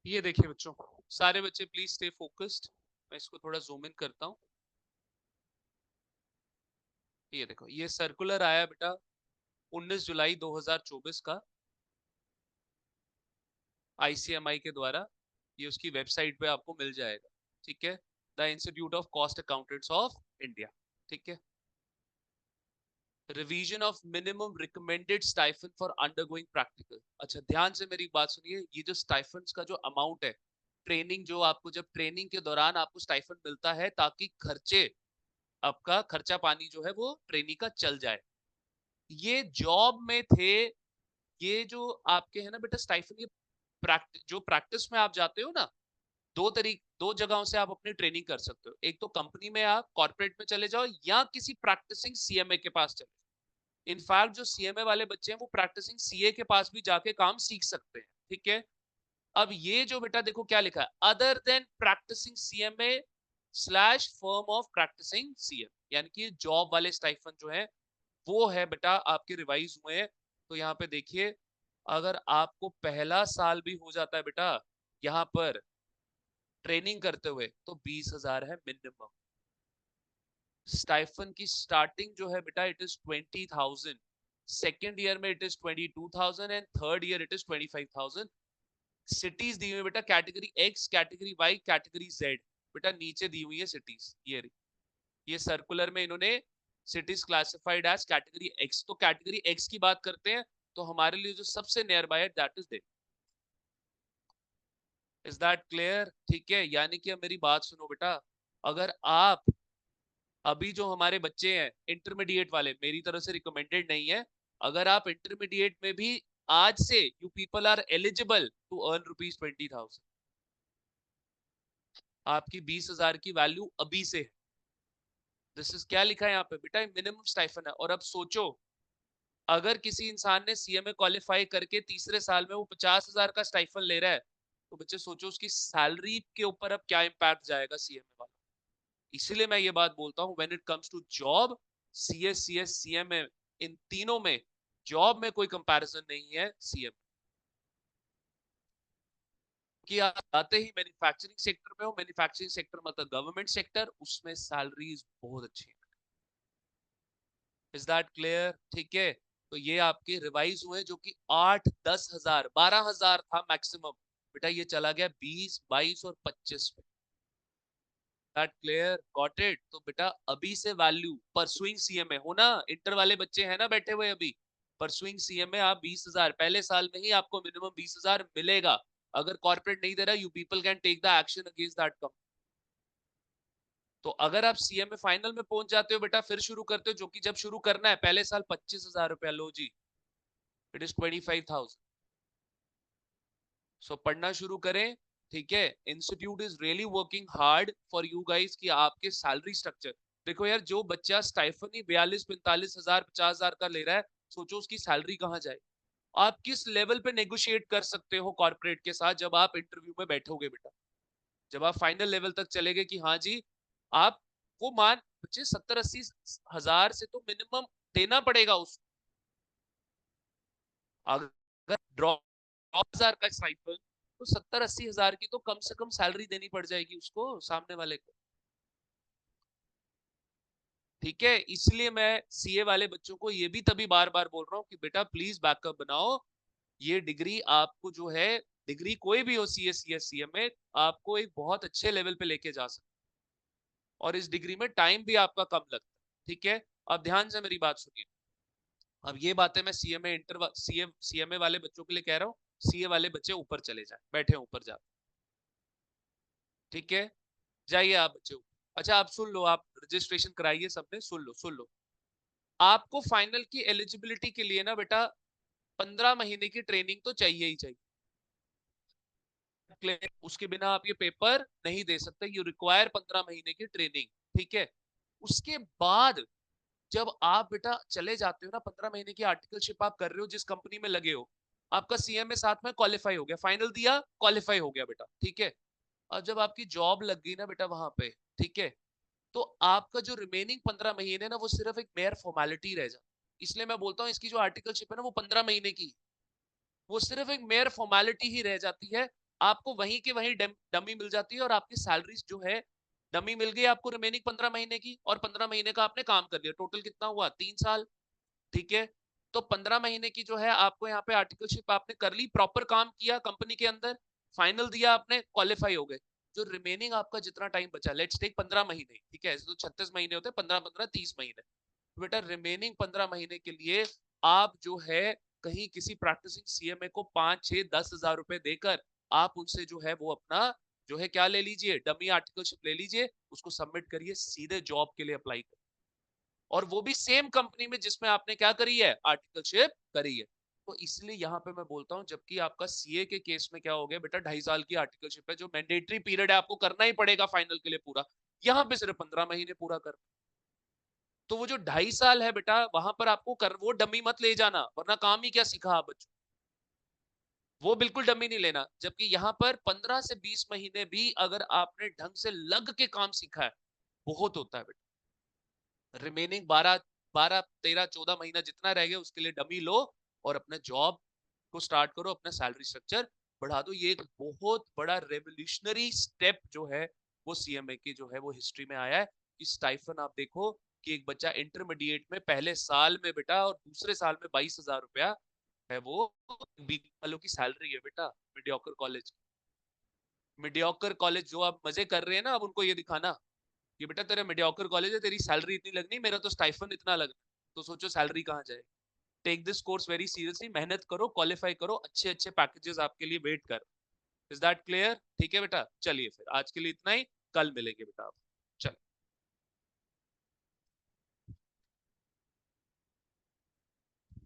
ये देखिए बच्चों, सारे बच्चे प्लीज स्टे फोकस्ड। मैं इसको थोड़ा जूम इन करता हूँ। ये देखो, ये सर्कुलर आया बेटा 19 जुलाई 2024 का आईसीएमआई के द्वारा। ये उसकी वेबसाइट पे आपको मिल जाएगा, ठीक है, the institute of cost accountants of India, ठीक है। Revision of minimum recommended stipend for undergoing practical. अच्छा ध्यान से मेरी बात सुनिए, ये जो स्टाइफन्स का जो अमाउंट है, ट्रेनिंग जो आपको, जब ट्रेनिंग के दौरान आपको स्टाइफन मिलता है ताकि खर्चे, आपका खर्चा पानी जो है वो ट्रेनिंग का चल जाए, ये जॉब में थे। ये जो आपके है ना बेटा स्टाइफन, ये जो प्रैक्टिस में आप जाते हो ना, दो जगहों से आप अपनी ट्रेनिंग कर सकते हो। एक तो कंपनी में आप कॉर्पोरेट में चले जाओ, या किसी प्रैक्टिसिंग सीएमए के पास चले जाओ। इनफैक्ट जो सीएमए वाले बच्चे हैं वो प्रैक्टिसिंग सीए के पास भी जाके काम सीख सकते हैं, ठीक है। अब ये जो बेटा देखो क्या लिखा है, other than practising CMA slash firm of practising CM, यानी कि जॉब वाले स्टाइफन जो है वो है बेटा आपके रिवाइज हुए हैं। तो यहाँ पे देखिए, अगर आपको पहला साल भी हो जाता है बेटा यहाँ पर ट्रेनिंग करते हुए, तो 20,000 है मिनिमम। स्टाइफन की स्टार्टिंग जो है बेटा इट इज 20,000, सेकेंड ईयर में it is 22,000 and third year it is 25,000। Cities दी हुई है बेटा, category X, category Y, category Z, बेटा नीचे दी हुई है सिटीज। ये सर्कुलर में इन्होंने cities classified as category X. तो कैटेगरी एक्स की बात करते हैं तो हमारे लिए जो सबसे नियर बाय है that is Delhi. Is that clear? ठीक है, यानी कि अब मेरी बात सुनो बेटा, अगर आप अभी जो हमारे बच्चे हैं इंटरमीडिएट वाले, मेरी तरफ से रिकमेंडेड नहीं है, अगर आप इंटरमीडिएट में भी आज से you people are eligible to earn ₹20,000, आपकी 20,000 की वैल्यू अभी से है। दिस इज क्या लिखा है यहाँ पे बेटा, मिनिमम स्टाइफन है। और अब सोचो, अगर किसी इंसान ने सीएमए क्वालिफाई करके तीसरे साल में वो 50,000 का स्टाइफन ले रहा है, तो बच्चे सोचो उसकी सैलरी के ऊपर अब क्या इम्पैक्ट जाएगा सीएमए वाला। इसीलिए मैं ये बात बोलता हूँ, when it comes to job, CS CS CMA, इन तीनों में जॉब में कोई कंपैरिजन नहीं है सीएम कि आप आते ही मैन्युफैक्चरिंग सेक्टर में हो, मैन्युफैक्चरिंग सेक्टर मतलब गवर्नमेंट सेक्टर, उसमें सैलरीज बहुत अच्छी है। Is that clear? ठीक है, तो ये आपके रिवाइज हुए जो कि 8, 10,000, 12,000 था मैक्सिमम, बेटा ये चला गया 20, 22 और 25 पे। That clear? Got it? तो बेटा अभी से वैल्यू परसुइंग सीएमए हो ना, इंटर वाले बच्चे हैं ना बैठे हुए अभी, परसुइंग सीएमए आप 20,000 पहले साल में ही आपको मिनिमम 20,000 मिलेगा। अगर कॉर्पोरेट नहीं दे रहा, you people can take the action against that company. तो अगर आप सीएमए फाइनल में पहुंच जाते हो बेटा, फिर शुरू करते हो, जो कि जब शुरू करना है पहले साल 25,000 रुपया, लो जी, इट इज 25,000। सो पढ़ना शुरू करें, ठीक है। Institute is really working hard for you guys कि आपके सैलरी स्ट्रक्चर देखो यार, जो बच्चा स्टाइफन ही 42, 45,000, 50,000 का ले रहा है, सोचो उसकी सैलरी कहाँ जाए। आप किस लेवल पे नेगोशिएट कर सकते हो कॉर्पोरेट के साथ जब आप इंटरव्यू में बैठोगे बेटा, जब आप फाइनल लेवल तक चले गए कि हाँ जी, आप वो मान बच्चे 70-80 हजार से तो मिनिमम देना पड़ेगा उसको। अगर ड्रॉप 1000 का स्टाइपेंड, तो 70-80 हजार की तो कम से कम सैलरी देनी पड़ जाएगी उसको, सामने वाले को, ठीक है। इसलिए मैं सीए वाले बच्चों को ये भी तभी बार बार बोल रहा हूँ कि बेटा प्लीज बैकअप बनाओ। ये डिग्री आपको जो है, डिग्री कोई भी हो सीए सीएस सीएम में, आपको एक बहुत अच्छे लेवल पे लेके जा सकते, और इस डिग्री में टाइम भी आपका कम लगता है, ठीक है। अब ध्यान से मेरी बात सुनिए, अब ये बातें मैं सीएमए सीएमए वाले बच्चों के लिए कह रहा हूँ, सीए वाले बच्चे ऊपर चले जाए, बैठे ऊपर जाते, ठीक है, जाइए आप बच्चे ऊपर। अच्छा आप सुन लो, आप रजिस्ट्रेशन कराइए सबने, सुन लो, आपको फाइनल की एलिजिबिलिटी के लिए ना बेटा 15 महीने की ट्रेनिंग तो चाहिए ही चाहिए, उसके बिना आप ये पेपर नहीं दे सकते। यू रिक्वायर 15 महीने की ट्रेनिंग। ठीक है। उसके बाद जब आप बेटा चले जाते हो ना, 15 महीने की आर्टिकलशिप आप कर रहे हो, जिस कंपनी में लगे हो, आपका सीएमए साथ में क्वालिफाई हो गया, फाइनल दिया, क्वालिफाई हो गया बेटा, ठीक है। और जब आपकी जॉब लग गई ना बेटा वहां पे, ठीक है, तो आपका जो रिमेनिंग 15 महीने ना वो सिर्फ एक मेयर फॉर्मेलिटी रह जाती। इसलिए मैं बोलता हूँ इसकी जो आर्टिकलशिप है ना वो 15 महीने की, वो सिर्फ एक मेयर फॉर्मेलिटी ही रह जाती है। आपको वहीं के वहीं डमी मिल जाती है, और आपकी सैलरी जो है डमी मिल गई आपको रिमेनिंग 15 महीने की, और 15 महीने का आपने काम कर लिया, टोटल कितना हुआ 3 साल, ठीक है। तो 15 महीने की जो है आपको यहाँ पे आर्टिकलशिप आपने कर ली, प्रॉपर काम किया कंपनी के अंदर, फाइनल दिया आपने, क्वालिफाई हो गए। जो रिमेनिंग आपका जितना टाइम बचा, लेट्स टेक 15 महीने, ठीक है, ऐसे तो 36 महीने होते हैं, 15 15 30 महीने, बेटा रिमेनिंग 15 महीने के लिए आप जो है कहीं किसी प्रैक्टिसिंग सीएमए को 5 6 10 हजार रुपए देकर आप उनसे जो है वो अपना जो है क्या ले लीजिए, डमी आर्टिकलशिप ले लीजिए, उसको सबमिट करिए, सीधे जॉब के लिए अप्लाई करिए, और वो भी सेम कंपनी में जिसमें आपने क्या करी है, आर्टिकलशिप करी है। तो इसलिए यहाँ पे मैं बोलता हूँ, जबकि आपका सीए के केस में क्या हो गया बेटा, 2.5 साल की आर्टिकलशिप है, जो मैंडेटरी पीरियड है, आपको करना ही पड़ेगा फाइनल के लिए पूरा, यहाँ पे सिर्फ 15 महीने पूरा कर। तो वो जो 2.5 साल है बेटा, वहां पर आपको कर वो डमी मत ले जाना, वरना काम ही क्या सीखा आप बच्चों, वो बिल्कुल डमी नहीं लेना। जबकि यहाँ पर 15 से 20 महीने भी अगर आपने ढंग से लग के काम सीखा है, बहुत होता है बेटा। रिमेनिंग 12 12 13 14 महीना जितना रह गया उसके लिए डमी लो, और अपने जॉब को स्टार्ट करो, अपना सैलरी स्ट्रक्चर बढ़ा दो। ये एक बहुत बड़ा रेवोल्यूशनरी स्टेप जो है वो सीएमए की जो है वो हिस्ट्री में आया है। इस स्टाइफन आप देखो कि एक बच्चा इंटरमीडिएट में पहले साल में बेटा, और दूसरे साल में 22,000 रुपया है, वो बी वालों की सैलरी है बेटा, मीडियोकर कॉलेज। मीडियोकर कॉलेज जो आप मजे कर रहे हैं ना, अब उनको ये दिखाना कि बेटा तेरा मीडियोकर कॉलेज है, तेरी सैलरी इतनी लगनी, मेरा तो स्टाइफन इतना लगना, तो सोचो सैलरी कहाँ जाए। Take this course very seriously, मेहनत करो, क्वालिफाई करो, अच्छे अच्छे पैकेजेस आपके लिए वेट कर। Is that clear? ठीक है बेटा, चलिए फिर आज के लिए इतना ही, कल मिलेंगे बेटा आप। चलो।